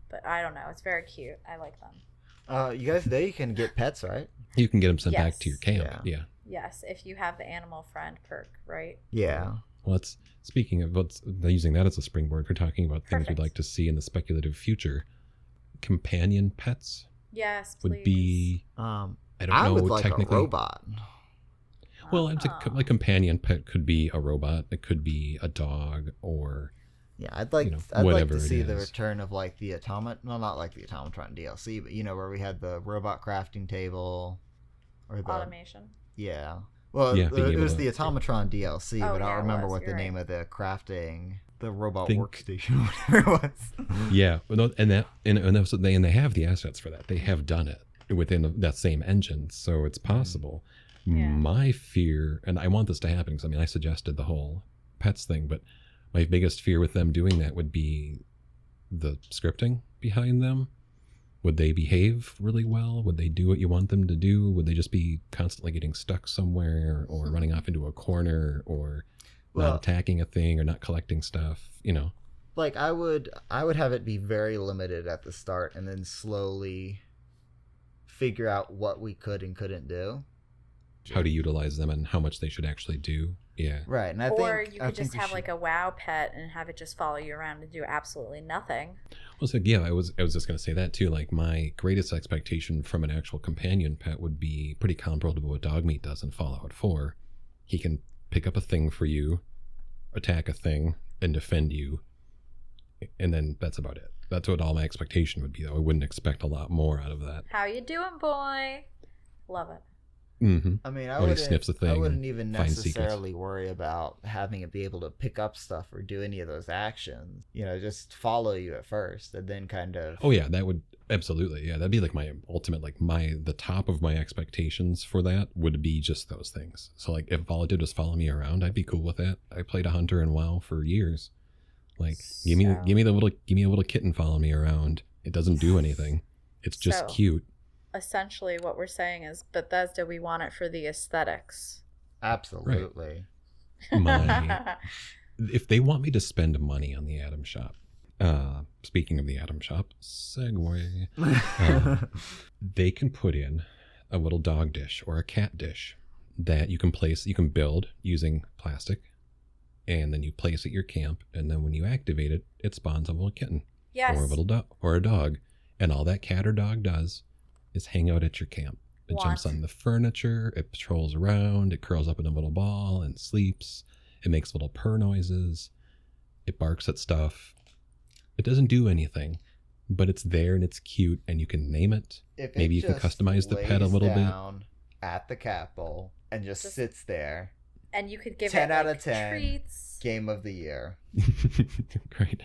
but I don't know. It's very cute. I like them. You guys know you can get pets, right? You can get them sent back Yes. to your camp. Yeah. Yes, if you have the animal friend perk, right? Yeah. Well, speaking of using that as a springboard for talking about things Perfect. we'd like to see in the speculative future. Companion pets Yes, please. would be, I don't know, I would like technically. a robot. Well, a companion pet could be a robot. It could be a dog, or Yeah, I'd like whatever to it see the is. return of like the not like the Automatron DLC, but where we had the robot crafting table or the Automation. Yeah. Well, Yeah, being it able was to- the Automatron DLC, Oh, but I yeah, don't it remember was. what the You're name right. of the crafting, the robot Think- workstation, whatever it was. Yeah, and they have the assets for that. They have done it within that same engine, so it's possible. Yeah. My fear, and I want this to happen because I suggested the whole pets thing, but my biggest fear with them doing that would be the scripting behind them. Would they behave really well? Would they do what you want them to do? Would they just be constantly getting stuck somewhere or running off into a corner or Well- not attacking a thing or not collecting stuff? Like I would have it be very limited at the start, and then slowly figure out what we could and couldn't do. How to utilize them and how much they should actually do. Yeah. Right, and Or think you I could think just we have should- like a WoW pet and have it just follow you around and do absolutely nothing. Well, so yeah, I was just gonna say that too. Like my greatest expectation from an actual companion pet would be pretty comparable to what Dogmeat does in Fallout 4. He can pick up a thing for you, attack a thing, and defend you, and then that's about it. That's what all my expectation would be, though. I wouldn't expect a lot more out of that. How you doing, boy? Love it. Mm-hmm. I mean, Or he sniffs a thing I and wouldn't even finds necessarily worry about having it be able to pick up stuff or do any of those actions. You know, just follow you at first and then kind of. Oh yeah, that would absolutely. Yeah, that'd be like my ultimate, like the top of my expectations for that would be just those things. So like if all it did was follow me around, I'd be cool with that. I played a hunter in WoW for years. Like give me a little kitten follow me around. It doesn't do anything. It's just cute. Essentially what we're saying is Bethesda, we want it for the aesthetics. Absolutely. If they want me to spend money on the Atom Shop, speaking of the Atom Shop, segue, they can put in a little dog dish or a cat dish that you can build using plastic, and then you place at your camp, and then when you activate it, it spawns a little kitten. Yes. Or a little or a dog, and all that cat or dog does is hang out at your camp. It jumps on the furniture, it patrols around, it curls up in a little ball and sleeps. It makes little purr noises. It barks at stuff. It doesn't do anything, but it's there and it's cute, and you can name it. Maybe you can customize the pet a little bit. At the cat bowl and just sits there. And you could give 10 it out like of 10 treats. Game of the year. Great.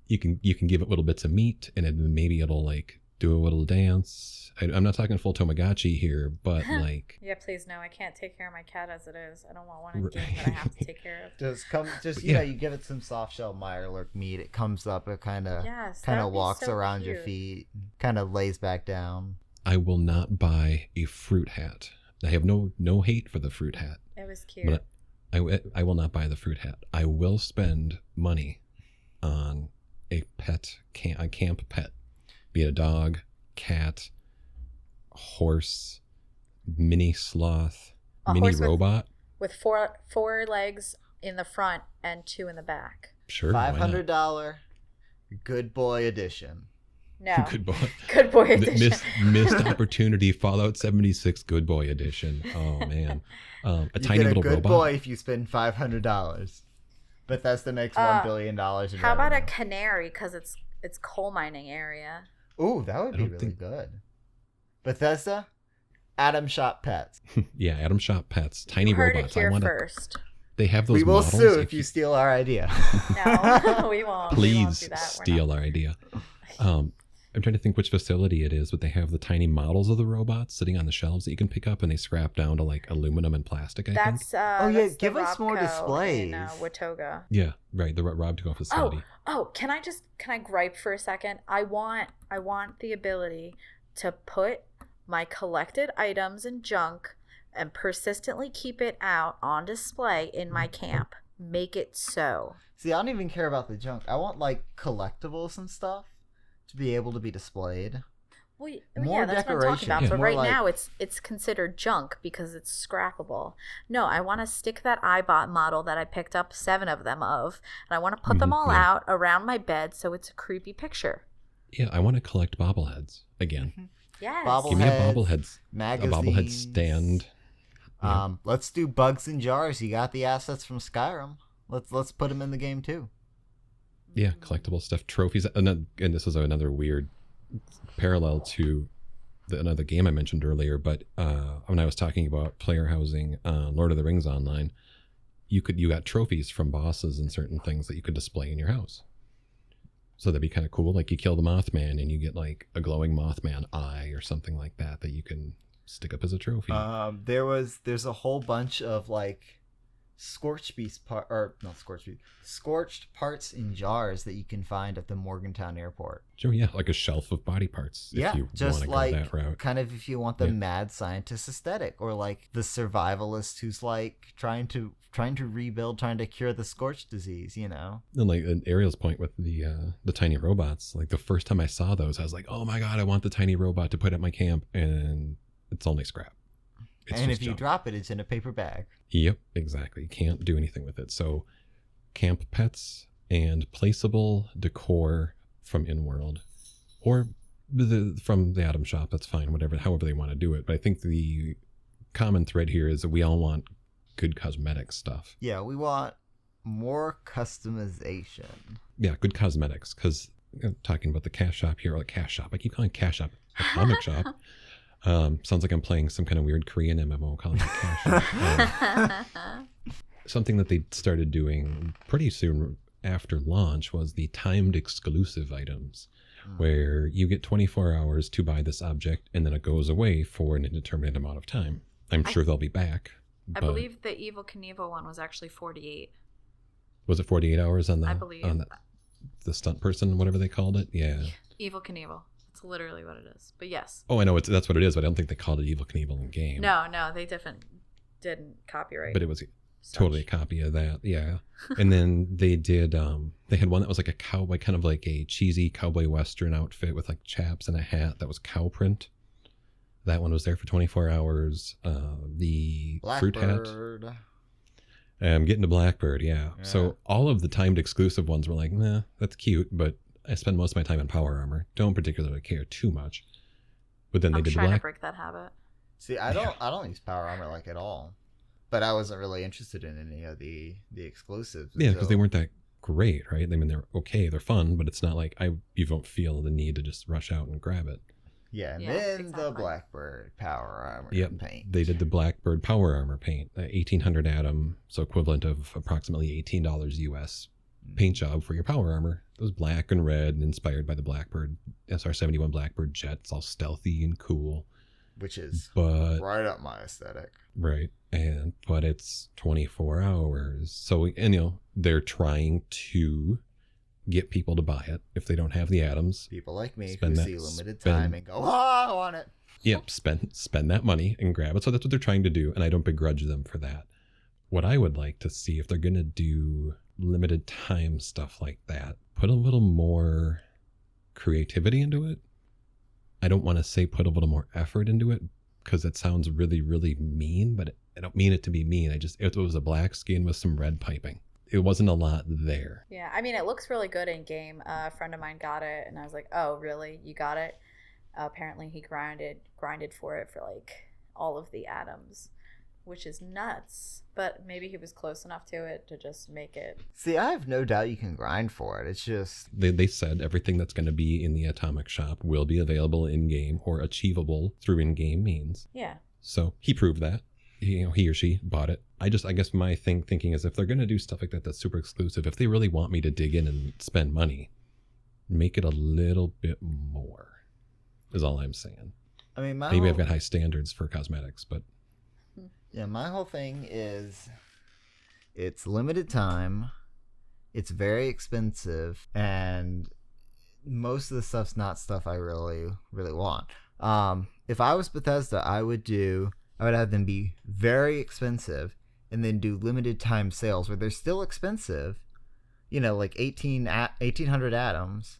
You can give it little bits of meat, and maybe it'll like do a little dance. I'm not talking full Tamagotchi here, but like. Yeah, please no. I can't take care of my cat as it is. I don't want one in game that I have to take care of. You know, you give it some soft shell Mirelurk meat. It comes up. It kind of walks so around your feet, kind of lays back down. I will not buy a fruit hat. I have no hate for the fruit hat. It was cute. But I will not buy the fruit hat. I will spend money on a camp pet, be it a dog, cat, horse, mini sloth, mini robot with four legs in the front and 2 in the back. Sure. $500 good boy edition. No. Good boy. Good boy edition. Missed opportunity. Fallout 76 good boy edition. Oh man. A tiny little robot. Good boy if you spend $500. Bethesda makes $1 billion. How about a canary? Because it's coal mining area. Ooh, that would be really good. Bethesda, Atom Shop Pets. Yeah, Atom Shop Pets. Tiny robots. Heard it here first. They have those. We will models sue if you steal our idea. No, we won't. Please steal our idea. I'm trying to think which facility it is, but they have the tiny models of the robots sitting on the shelves that you can pick up, and they scrap down to like aluminum and plastic. I think. Give us more displays. In Watoga. Yeah, right. The Robco facility. Can I gripe for a second? I want the ability to put my collected items and junk and persistently keep it out on display in my camp. Make it so. See, I don't even care about the junk. I want like collectibles and stuff to be able to be displayed. Well, yeah, that's what I'm talking about. But right now, it's considered junk because it's scrappable. No, I want to stick that iBot model that I picked up 7 of them of, and I want to put them all out around my bed so it's a creepy picture. Yeah, I want to collect bobbleheads again. Yes. Give me a bobblehead. Magazines. A bobblehead stand. Let's do bugs in jars. You got the assets from Skyrim. Let's put them in the game too. Yeah, collectible stuff, trophies, and this is another weird parallel to another game I mentioned earlier. But when I was talking about player housing, Lord of the Rings Online, you got trophies from bosses and certain things that you could display in your house. So that'd be kind of cool. Like you kill the Mothman and you get like a glowing Mothman eye or something like that you can stick up as a trophy. There's a whole bunch of like scorched parts in jars that you can find at the Morgantown airport. Sure, yeah, like a shelf of body parts. Yeah, if you just want to like go that route. Kind of if you want the mad scientist aesthetic, or like the survivalist who's like trying to rebuild, trying to cure the scorched disease, you know. And like Ariel's point with the tiny robots, like the first time I saw those, I was like, oh my god, I want the tiny robot to put at my camp, and it's only scrap. And if you drop it, it's in a paper bag. Yep, exactly. You can't do anything with it. So camp pets and placeable decor from InWorld or from the Atom Shop, that's fine, however they want to do it. But I think the common thread here is that we all want good cosmetic stuff. Yeah, we want more customization. Yeah, good cosmetics, because talking about the cash shop here, or cash shop. I keep calling it cash shop a comic shop. Sounds like I'm playing some kind of weird Korean MMO calling it cash shop. Something that they started doing pretty soon after launch was the timed exclusive items, where you get 24 hours to buy this object and then it goes away for an indeterminate amount of time. I'm sure they'll be back. I believe the Evil Knievel one was actually 48. Was it 48 hours on the, I believe. on the stunt person, whatever they called it? Yeah. Evil Knievel. That's literally what it is. But yes. Oh, I know that's what it is, but I don't think they called it Evil Knievel in game. No, they didn't copyright. But it was totally a copy of that, yeah. And then they did, they had one that was like a cowboy, kind of like a cheesy cowboy western outfit with like chaps and a hat that was cow print. That one was there for 24 hours. The Blackbird. fruit hat. I'm getting to Blackbird, yeah. So all of the timed exclusive ones were like, nah, that's cute, but I spend most of my time on Power Armor. Don't particularly care too much. But then they did trying to break that habit. See, I don't use Power Armor like at all. But I wasn't really interested in any of the exclusives. Yeah, because they weren't that great, right? I mean, they're okay, they're fun, but it's not like you don't feel the need to just rush out and grab it. Yeah, and then the Blackbird Power Armor paint. They did the Blackbird Power Armor paint, 1800 atom, so equivalent of approximately $18 US paint job for your Power Armor. It was black and red and inspired by the Blackbird SR-71 Blackbird jet. It's all stealthy and cool. Which is right up my aesthetic. Right. But it's 24 hours. So, and they're trying to get people to buy it if they don't have the atoms. People like me who see limited time and go, I want it. Yep, spend that money and grab it. So that's what they're trying to do, and I don't begrudge them for that. What I would like to see, if they're going to do limited time stuff like that, put a little more creativity into it. I don't want to say put a little more effort into it, because it sounds really, really mean, but I don't mean it to be mean. It was a black skin with some red piping. It wasn't a lot there. Yeah, I mean, it looks really good in game. A friend of mine got it, and I was like, oh, really? You got it? Apparently he grinded for it for like all of the atoms, which is nuts. But maybe he was close enough to it to just make it. See, I have no doubt you can grind for it. It's just... They said everything that's going to be in the Atomic Shop will be available in-game or achievable through in-game means. Yeah. So he proved that. He or she bought it. I guess my thinking is, if they're going to do stuff like that that's super exclusive, if they really want me to dig in and spend money, make it a little bit more, is all I'm saying. I mean, maybe I've got high standards for cosmetics, but... Yeah, my whole thing is it's limited time, it's very expensive, and most of the stuff's not stuff I really, really want. If I was Bethesda, I would have them be very expensive and then do limited time sales where they're still expensive, like 1,800 atoms,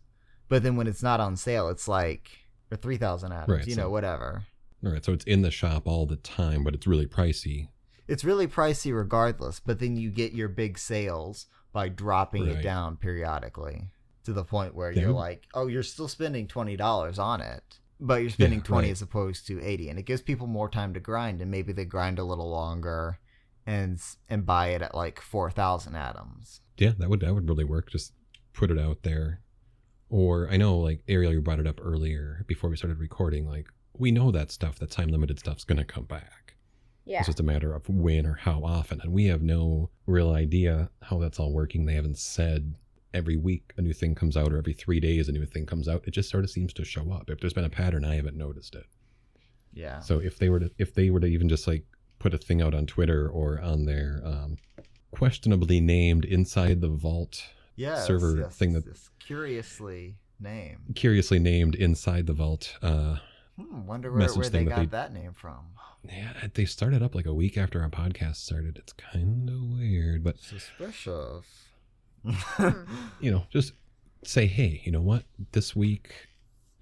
but then when it's not on sale, it's like, or 3,000 atoms, right, whatever. All right, so it's in the shop all the time, but it's really pricey. It's really pricey regardless, but then you get your big sales by dropping it down periodically to the point where you're like, oh, you're still spending $20 on it, but you're spending 20 as opposed to 80, and it gives people more time to grind, and maybe they grind a little longer and buy it at like 4,000 atoms. Yeah, that would really work. Just put it out there. Or I know, like Ariel, you brought it up earlier before we started recording, like, we know that stuff, that time limited stuff's going to come back. Yeah. It's just a matter of when or how often. And we have no real idea how that's all working. They haven't said every week a new thing comes out or every 3 days a new thing comes out. It just sort of seems to show up. If there's been a pattern, I haven't noticed it. Yeah. So if they were to even just like put a thing out on Twitter or on their questionably named Inside the Vault server thing that's curiously named Inside the Vault wonder where they got that name from. Yeah, they started up like a week after our podcast started. It's kind of weird, but suspicious. Just say, hey, you know what? This week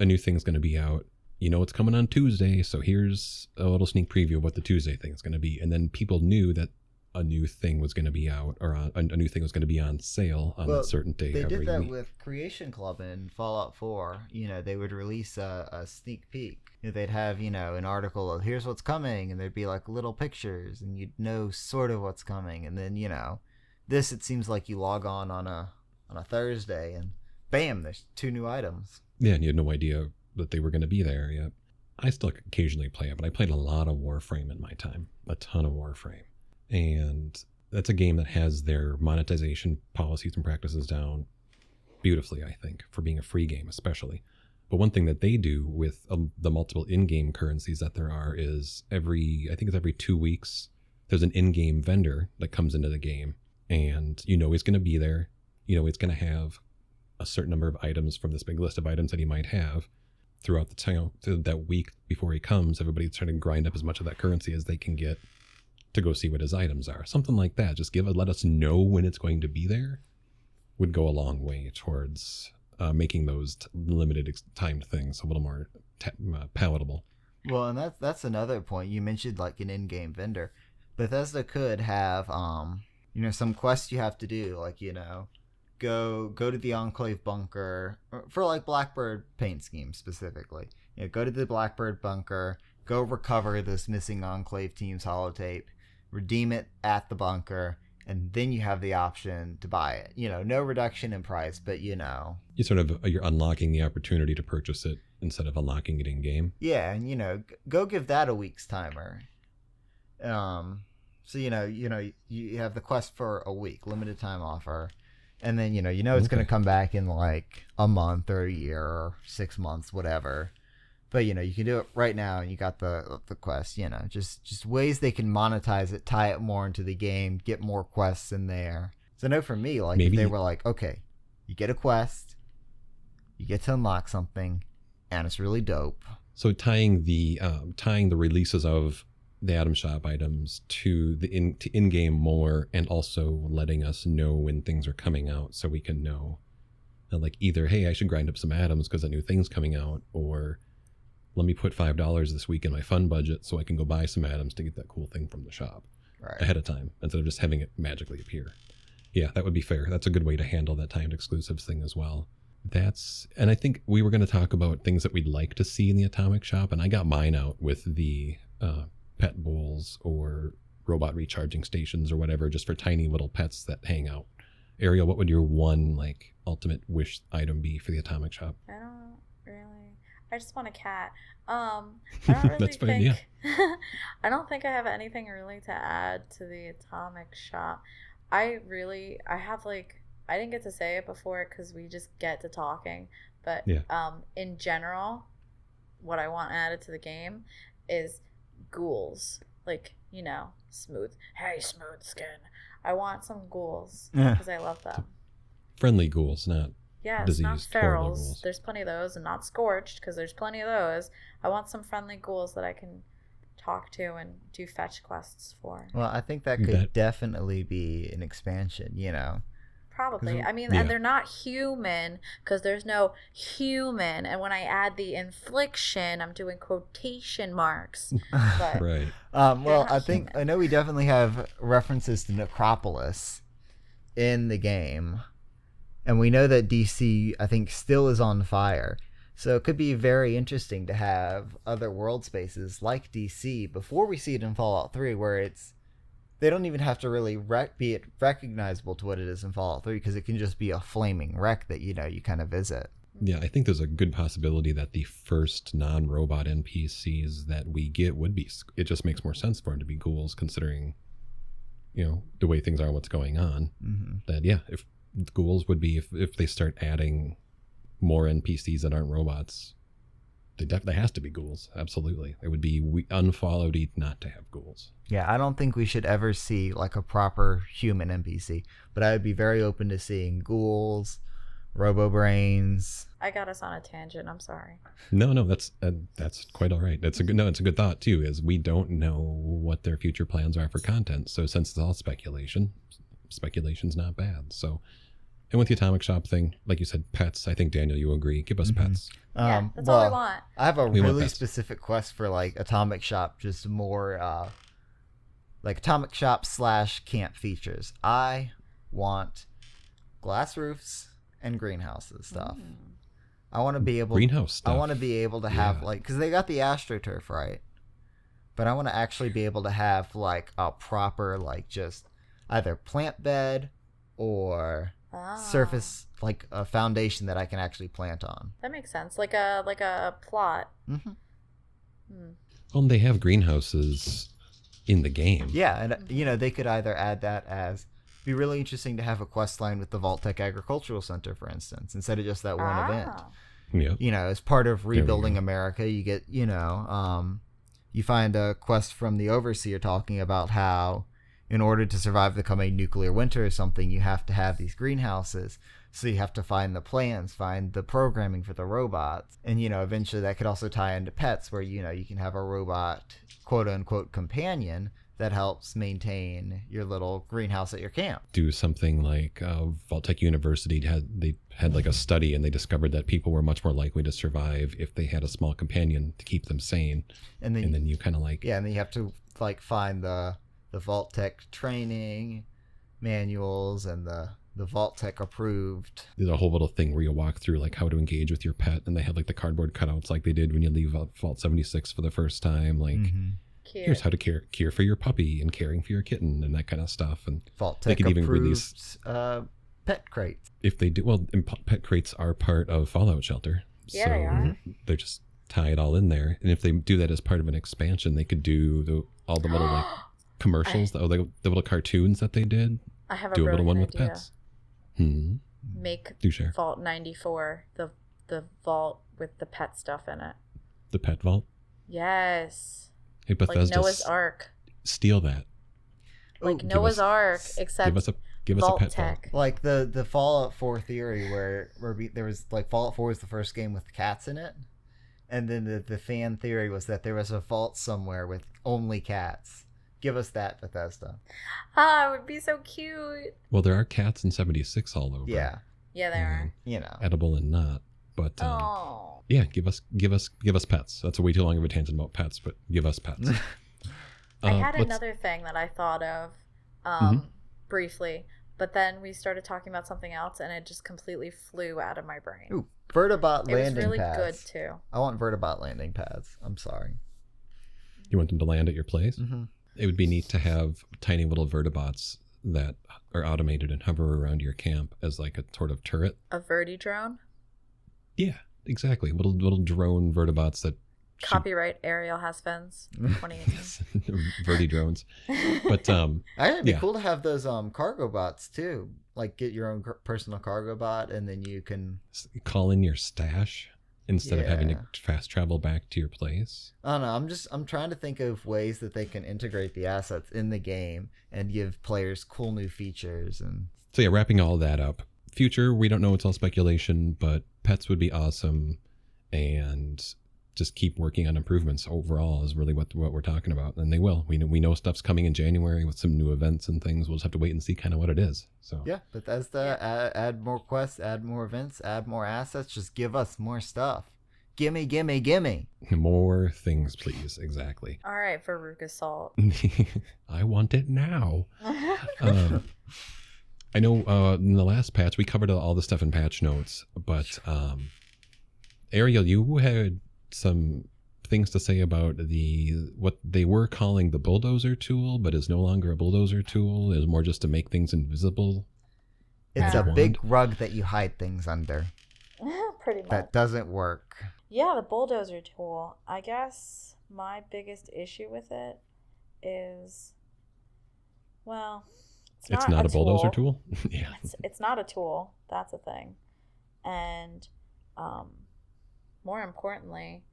a new thing's going to be out. It's coming on Tuesday, so here's a little sneak preview of what the Tuesday thing is going to be. And then people knew that a new thing was going to be out, or a new thing was going to be on sale on a certain day. They did that with Creation Club in Fallout 4. They would release a sneak peek. They'd have, an article of here's what's coming, and there'd be like little pictures, and you'd know sort of what's coming. And then, it seems like you log on a Thursday, and bam, there's 2 new items. Yeah, and you had no idea that they were going to be there yet. I still occasionally play it, but I played a lot of Warframe in my time, a ton of Warframe. And that's a game that has their monetization policies and practices down beautifully, I think, for being a free game especially. But one thing that they do with the multiple in-game currencies that there are is I think it's every 2 weeks, there's an in-game vendor that comes into the game, and you know he's going to be there. You know he's going to have a certain number of items from this big list of items that he might have throughout the time, through that week before he comes. Everybody's trying to grind up as much of that currency as they can get to go see what his items are. Something like that. Just let us know when it's going to be there would go a long way towards making those limited timed things a little more palatable. Well, and that's another point. You mentioned like an in-game vendor. Bethesda could have, some quests you have to do, like, go to the Enclave bunker for like Blackbird paint scheme specifically. Go to the Blackbird bunker, go recover this missing Enclave team's holotape, redeem it at the bunker, and then you have the option to buy it. No reduction in price, but you're unlocking the opportunity to purchase it instead of unlocking it in game. Yeah, and go give that a week's timer. So you have the quest for a week, limited time offer, and then it's going to come back in like a month or a year or 6 months, whatever. But you can do it right now, and you got the quest. Just ways they can monetize it, tie it more into the game, get more quests in there. So I know for me, like, if they were like, okay, you get a quest, you get to unlock something, and it's really dope. So tying the releases of the Atom Shop items to the in-game more, and also letting us know when things are coming out, so we can know, like, either, hey, I should grind up some atoms because a new thing's coming out, or let me put $5 this week in my fun budget so I can go buy some atoms to get that cool thing from the shop ahead of time, instead of just having it magically appear. Yeah, that would be fair. That's a good way to handle that timed exclusives thing as well. And I think we were going to talk about things that we'd like to see in the Atomic Shop, and I got mine out with the pet bowls or robot recharging stations or whatever, just for tiny little pets that hang out. Ariel, what would your one like ultimate wish item be for the Atomic Shop? I don't really. I just want a cat. I don't really That's fine, think. yeah. I don't think I have anything really to add to the Atomic Shop. I have like, I didn't get to say it before because we just get to talking. But in general, what I want added to the game is ghouls. Like, smooth. Hey, smooth skin. I want some ghouls because I love them. Friendly ghouls, not it's not diseased, horrible ferals. ghouls. There's plenty of those, and not scorched because there's plenty of those. I want some friendly ghouls that I can talk to and do fetch quests for. Well, I think that could definitely be an expansion, Probably. I mean, and they're not human because there's no human. And when I add the infliction, I'm doing quotation marks. But right. Well, I know we definitely have references to Necropolis in the game. And we know that DC, I think, still is on fire. So it could be very interesting to have other world spaces like DC before we see it in Fallout 3, where they don't even have to really be recognizable to what it is in Fallout 3, because it can just be a flaming wreck that, you kind of visit. Yeah, I think there's a good possibility that the first non-robot NPCs that we get would be, it just makes more sense for them to be ghouls, considering, the way things are, what's going on. Mm-hmm. That, if ghouls would be, if they start adding more NPCs that aren't robots, there has to be ghouls. Absolutely. It would be unfollowed not to have ghouls. Yeah, I don't think we should ever see like a proper human NPC, but I would be very open to seeing ghouls, robo-brains. I got us on a tangent. I'm sorry. No, that's quite all right. It's a good thought too, is we don't know what their future plans are for content. So since it's all speculation's not bad. So, and with the Atomic Shop thing, like you said, pets, I think, Daniel, you agree. Give us pets. That's all we want. I have a really specific quest for like Atomic Shop, just more like Atomic Shop / camp features. I want glass roofs and greenhouses stuff. I want to be able greenhouse stuff. I want to be able to have like, because they got the AstroTurf, right? But I want to actually be able to have like a proper like just either plant bed or surface, like a foundation that I can actually plant on. That makes sense. Like a plot. Mm-hmm. Well, they have greenhouses in the game. Yeah, and they could either add that as be really interesting to have a quest line with the Vault-Tec Agricultural Center, for instance, instead of just that one event. Yeah. As part of rebuilding America, you get, you find a quest from the Overseer talking about how in order to survive the coming nuclear winter or something, you have to have these greenhouses. So you have to find the plans, find the programming for the robots. And, eventually that could also tie into pets where, you can have a robot, quote unquote, companion that helps maintain your little greenhouse at your camp. Do something like Vault-Tec University had like a study, and they discovered that people were much more likely to survive if they had a small companion to keep them sane. And then you kind of like... Yeah, and then you have to like find the Vault-Tec training manuals and the Vault-Tec approved. There's a whole little thing where you walk through like how to engage with your pet, and they had like the cardboard cutouts like they did when you leave Vault 76 for the first time. Like, here's how to care for your puppy and caring for your kitten and that kind of stuff. And Vault-Tec they could even release pet crates. If they do, well, and pet crates are part of Fallout Shelter. Yeah, they are. They're just tie it all in there. And if they do that as part of an expansion, they could do all the little like commercials, the little cartoons that they did. I have a do a little one brilliant with idea. pets. Make share. Vault 94 the vault with the pet stuff in it. The pet vault. Yes. Hey, Bethesda, like Noah's Ark. Steal that. Like Noah's Ark, except give us a pet vault. Vault-Tec. Like the Fallout 4 theory where there was like Fallout 4 was the first game with cats in it, and then the fan theory was that there was a vault somewhere with only cats. Give us that, Bethesda. It would be so cute. Well, there are cats in 76 all over. Yeah. Yeah, they are. Edible and not. But yeah, give us pets. That's a way too long of a tangent about pets, but give us pets. I had another thing that I thought of briefly, but then we started talking about something else, and it just completely flew out of my brain. Ooh, Vertibot landing pads. It was really good too. I want Vertibot landing pads. I'm sorry. You want them to land at your place? Mm-hmm. It would be neat to have tiny little vertibots that are automated and hover around your camp as like a sort of turret. A verti drone? Yeah, exactly. Little drone vertibots that Copyright Ariel Hasfens 2018. Verti drones. But it'd be cool to have those cargo bots too. Like get your own personal cargo bot, and then you can call in your stash instead of having to fast travel back to your place. I don't know. I'm trying to think of ways that they can integrate the assets in the game and give players cool new features. And so yeah, wrapping all that up. Future, we don't know. It's all speculation, but pets would be awesome, and just keep working on improvements overall is really what we're talking about, and they will. We know stuff's coming in January with some new events and things. We'll just have to wait and see kind of what it is. So yeah, Bethesda, add more quests, add more events, add more assets. Just give us more stuff. Gimme. More things, please. Exactly. All right, Veruca Salt. I want it now. I know in the last patch we covered all the stuff in patch notes, but Ariel, you had some things to say about what they were calling the bulldozer tool, but is no longer a bulldozer tool. Is more just to make things invisible. It's a big rug that you hide things under. Pretty much. That doesn't work. Yeah, the bulldozer tool. I guess my biggest issue with it is, well, it's not a bulldozer tool. Yeah, it's not a tool. That's a thing, and more importantly,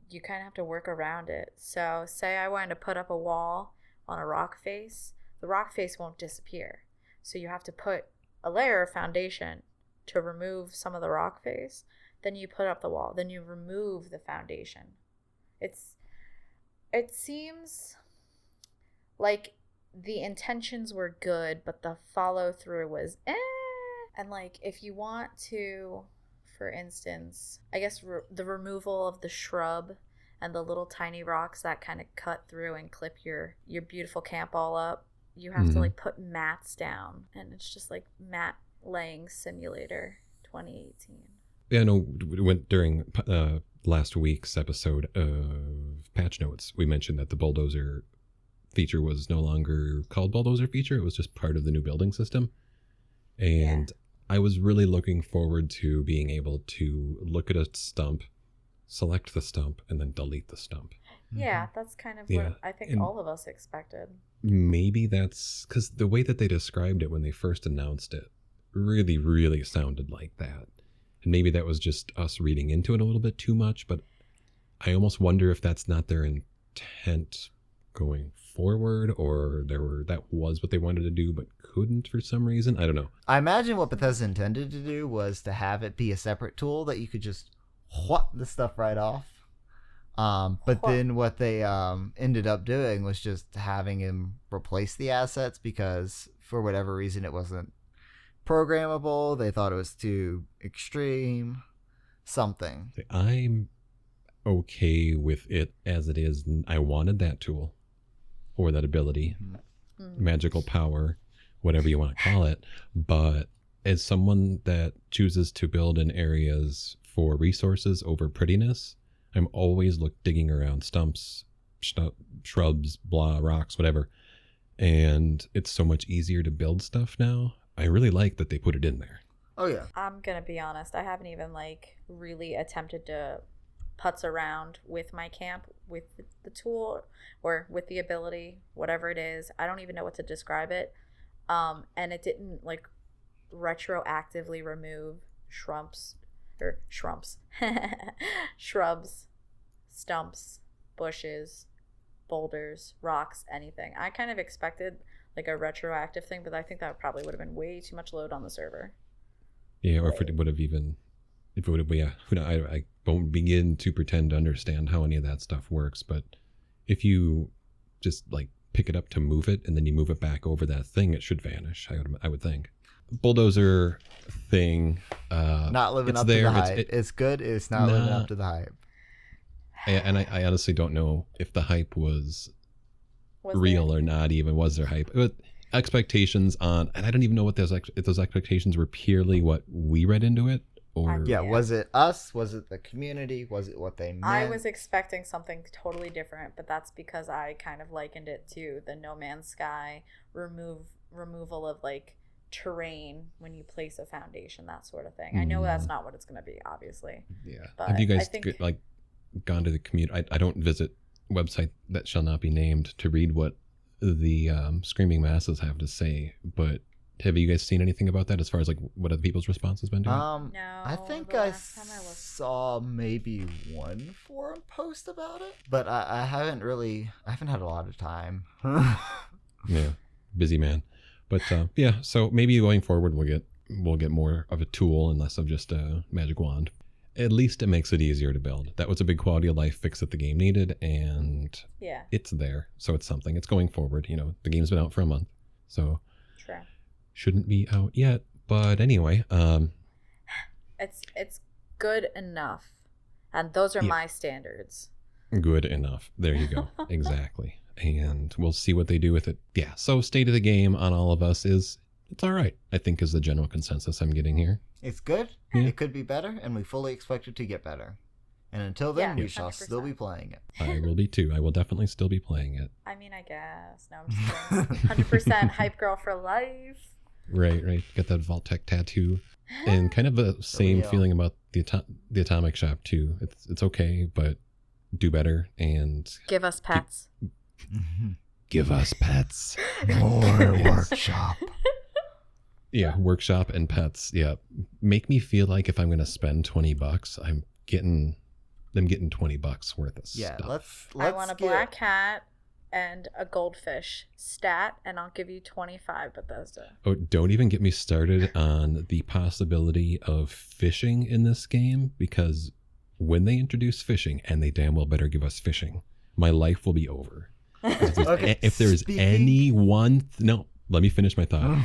you kind of have to work around it. So say I wanted to put up a wall on a rock face, the rock face won't disappear. So you have to put a layer of foundation to remove some of the rock face. Then you put up the wall. Then you remove the foundation. It seems like the intentions were good, but the follow through was And like if you want to, for instance, I guess the removal of the shrub and the little tiny rocks that kind of cut through and clip your beautiful camp all up, you have to like put mats down, and it's just like mat laying simulator 2018. Yeah, no, we went during last week's episode of Patch Notes. We mentioned that the bulldozer feature was no longer called bulldozer feature. It was just part of the new building system. And I was really looking forward to being able to look at a stump, select the stump, and then delete the stump. Yeah, that's kind of Yeah, what I think and- all of us expected. Maybe that's because the way that they described it when they first announced it really, really sounded like that. And maybe that was just us reading into it a little bit too much, but I almost wonder if that's not their intent going forward, or that was what they wanted to do but couldn't for some reason. I don't know. I imagine what Bethesda intended to do was to have it be a separate tool that you could just whop the stuff right off. But then what they ended up doing was just having him replace the assets because for whatever reason it wasn't programmable. They thought it was too extreme. Something. I'm okay with it as it is. I wanted that tool or that ability, magical power, whatever you want to call it. But as someone that chooses to build in areas for resources over prettiness, I'm always digging around stumps, shrubs, blah, rocks, whatever. And it's so much easier to build stuff now. I really like that they put it in there. Oh yeah. I'm gonna be honest, I haven't even really attempted to putz around with my camp with the tool or with the ability, whatever it is. I don't even know what to describe it. And it didn't retroactively remove shrubs, stumps, bushes, boulders, rocks, anything. I kind of expected a retroactive thing, but I think that probably would have been way too much load on the server. Yeah, or if it would have I won't begin to pretend to understand how any of that stuff works, but if you just pick it up to move it and then you move it back over that thing, it should vanish, I would think. Bulldozer thing, not living it's up there, to the hype. It's good. It's not living up to the hype. I honestly don't know if the hype was Was real there? or not. Even was there hype? But expectations on, and I don't even know what if those expectations were purely what we read into it, or Yeah, Yeah. was it us? Was it the community? Was it what they meant? I was expecting something totally different, but that's because I kind of likened it to the No Man's Sky removal of terrain when you place a foundation, that sort of thing. I know that's not what it's going to be, obviously. yeah. But Have you guys I think- gone to the community? I don't visit website that shall not be named to read what the screaming masses have to say, but have you guys seen anything about that as far as what other people's response has been to it? No, I think the I last time I looked- saw maybe one forum post about it, but I haven't had a lot of time. Yeah, busy man. But yeah, so maybe going forward we'll get more of a tool and less of just a magic wand. At least it makes it easier to build. That was a big quality of life fix that the game needed, and Yeah, it's there. So it's something. It's going forward. The game's been out for a month, so true. shouldn't be out yet. But anyway, It's good enough, and those are Yeah. my standards. good enough. There you go. Exactly. And we'll see what they do with it. Yeah. So state of the game on all of us is it's all right, I think, is the general consensus I'm getting here. It's good. Yeah. It could be better, and we fully expect it to get better. And until then, Yeah, we shall 100%. still be playing it. I will be too. I will definitely still be playing it. I mean, I guess. No, I'm just kidding. 100% hype girl for life. Right. Got that Vault-Tec tattoo. And kind of the same Real. feeling about the Atomic Shop too. It's okay, but do better and Give us pets. give us pets. More workshop. Yeah, workshop and pets. Yeah, make me feel like if I'm gonna spend $20, I'm getting $20 worth of Yeah, stuff. let's I want a get- black cat and a goldfish stat, and I'll give you 25 Bethesda. Oh, don't even get me started on the possibility of fishing in this game, because when they introduce fishing, and they damn well better give us fishing, my life will be over. Okay, If there's speaking- any one, no, let me finish my thought.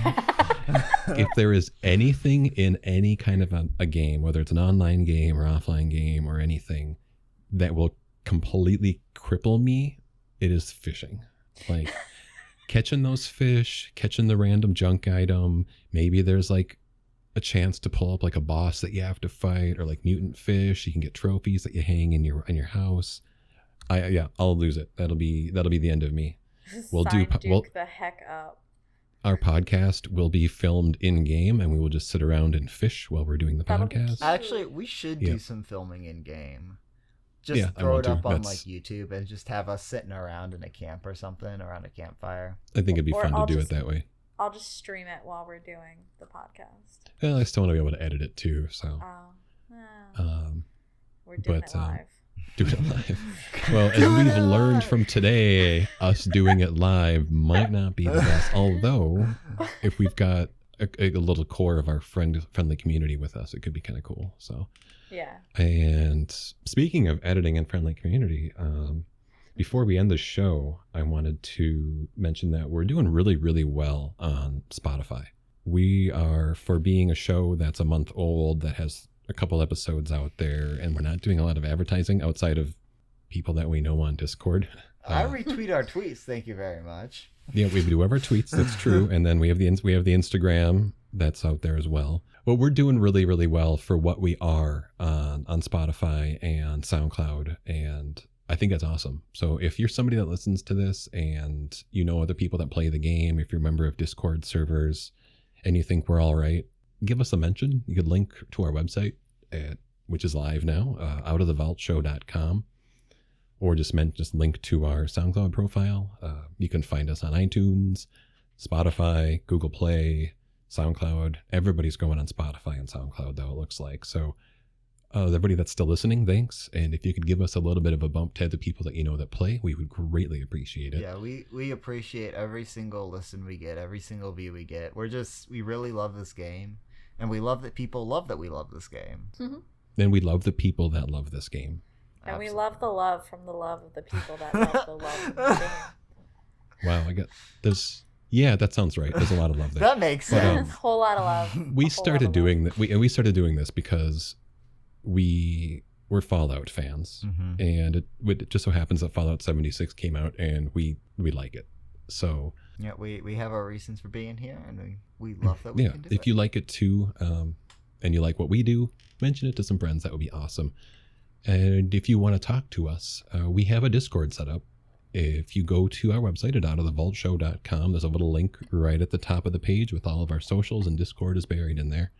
If there is anything in any kind of a game, whether it's an online game or offline game or anything, that will completely cripple me, it is fishing. Catching those fish, catching the random junk item. Maybe there's a chance to pull up a boss that you have to fight, or mutant fish. You can get trophies that you hang in your house. I'll lose it. That'll be the end of me. We'll do- Sign Duke we'll- the heck up. our podcast will be filmed in game, and we will just sit around and fish while we're doing the That'll be podcast. cute. Actually, we should Yeah. do some filming in game. Just Yeah, I throw want it to. up on like That's- YouTube and just have us sitting around in a camp or something around a campfire. I think it'd be Or fun I'll to do just- it that way. I'll just stream it while we're doing the podcast. Well, I still want to be able to edit it too, so We're doing but, it live. do it live. Well, as we've learned from today, us doing it live might not be the best. Although, if we've got a little core of our friendly community with us, it could be kind of cool. So, Yeah. and speaking of editing and friendly community, before we end the show, I wanted to mention that we're doing really, really well on Spotify. We are, for being a show that's a month old, that has a couple episodes out there, and we're not doing a lot of advertising outside of people that we know on Discord. I retweet our tweets. Thank you very much. Yeah, we do have our tweets. That's true, and then we have the Instagram that's out there as well. But we're doing really, really well for what we are on Spotify and SoundCloud, and I think that's awesome. So if you're somebody that listens to this and you know other people that play the game, if you're a member of Discord servers, and you think we're all right, give us a mention. You could link to our website, which is live now, outofthevaultshow.com, or just link to our SoundCloud profile. You can find us on iTunes, Spotify, Google Play, SoundCloud. Everybody's going on Spotify and SoundCloud, though, it looks like. So everybody that's still listening, thanks. And if you could give us a little bit of a bump to the people that you know that play, we would greatly appreciate it. Yeah, we appreciate every single listen we get, every single view we get. We really love this game, and we love that people love that we love this game. And we love the people that love this game. And we love the love from the love of the people that love the love of the game. Wow, yeah, that sounds right. There's a lot of love there. That makes But, sense. Whole lot of love. We A whole started lot of doing love. that. We started doing this because we're Fallout fans, Mhm. and it just so happens that Fallout 76 came out, and we like it. So Yeah, we have our reasons for being here, and we love that we yeah, can do if it. you like it too, and you like what we do, mention it to some friends. That would be awesome. And if you want to talk to us, we have a Discord set up. If you go to our website at outofthevaultshow.com, there's a little link right at the top of the page with all of our socials, and Discord is buried in there.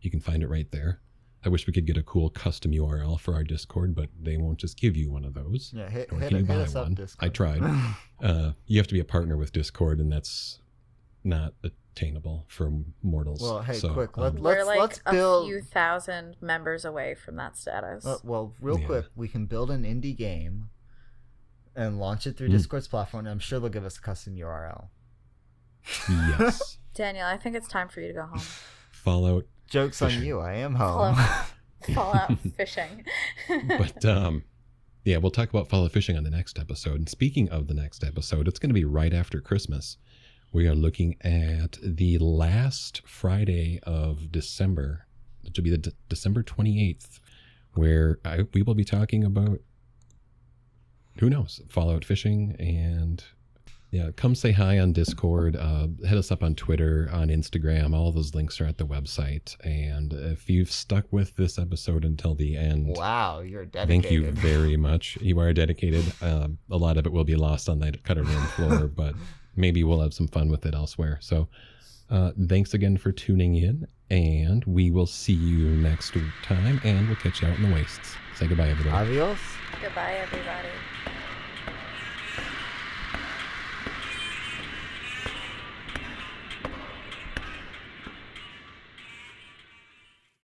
You can find it right there. I wish we could get a cool custom URL for our Discord, but they won't just give you one of those. Yeah, hit Or can you buy us up, one? Discord. I tried. You have to be a partner with Discord, and that's not attainable for mortals. Well, hey, So, quick, um, We're like let's a build. few thousand members away from that status. Real Yeah. quick, we can build an indie game and launch it through Mm. Discord's platform, and I'm sure they'll give us a custom URL. yes. Daniel, I think it's time for you to go home. Fallout. Joke's on Fishing. you, I am home. Fallout fishing. But yeah, we'll talk about Fallout fishing on the next episode. And speaking of the next episode, it's going to be right after Christmas. We are looking at the last Friday of December, which will be the December 28th, where we will be talking about, who knows, Fallout fishing. And yeah, come say hi on Discord, hit us up on Twitter, on Instagram. All those links are at the website. And if you've stuck with this episode until the end, Wow, you're dedicated. thank you very much. You are dedicated. A lot of it will be lost on that cutting room floor, but maybe we'll have some fun with it elsewhere. So thanks again for tuning in, and we will see you next time, and we'll catch you out in the wastes. Say goodbye, everybody. Adios. Goodbye, everybody.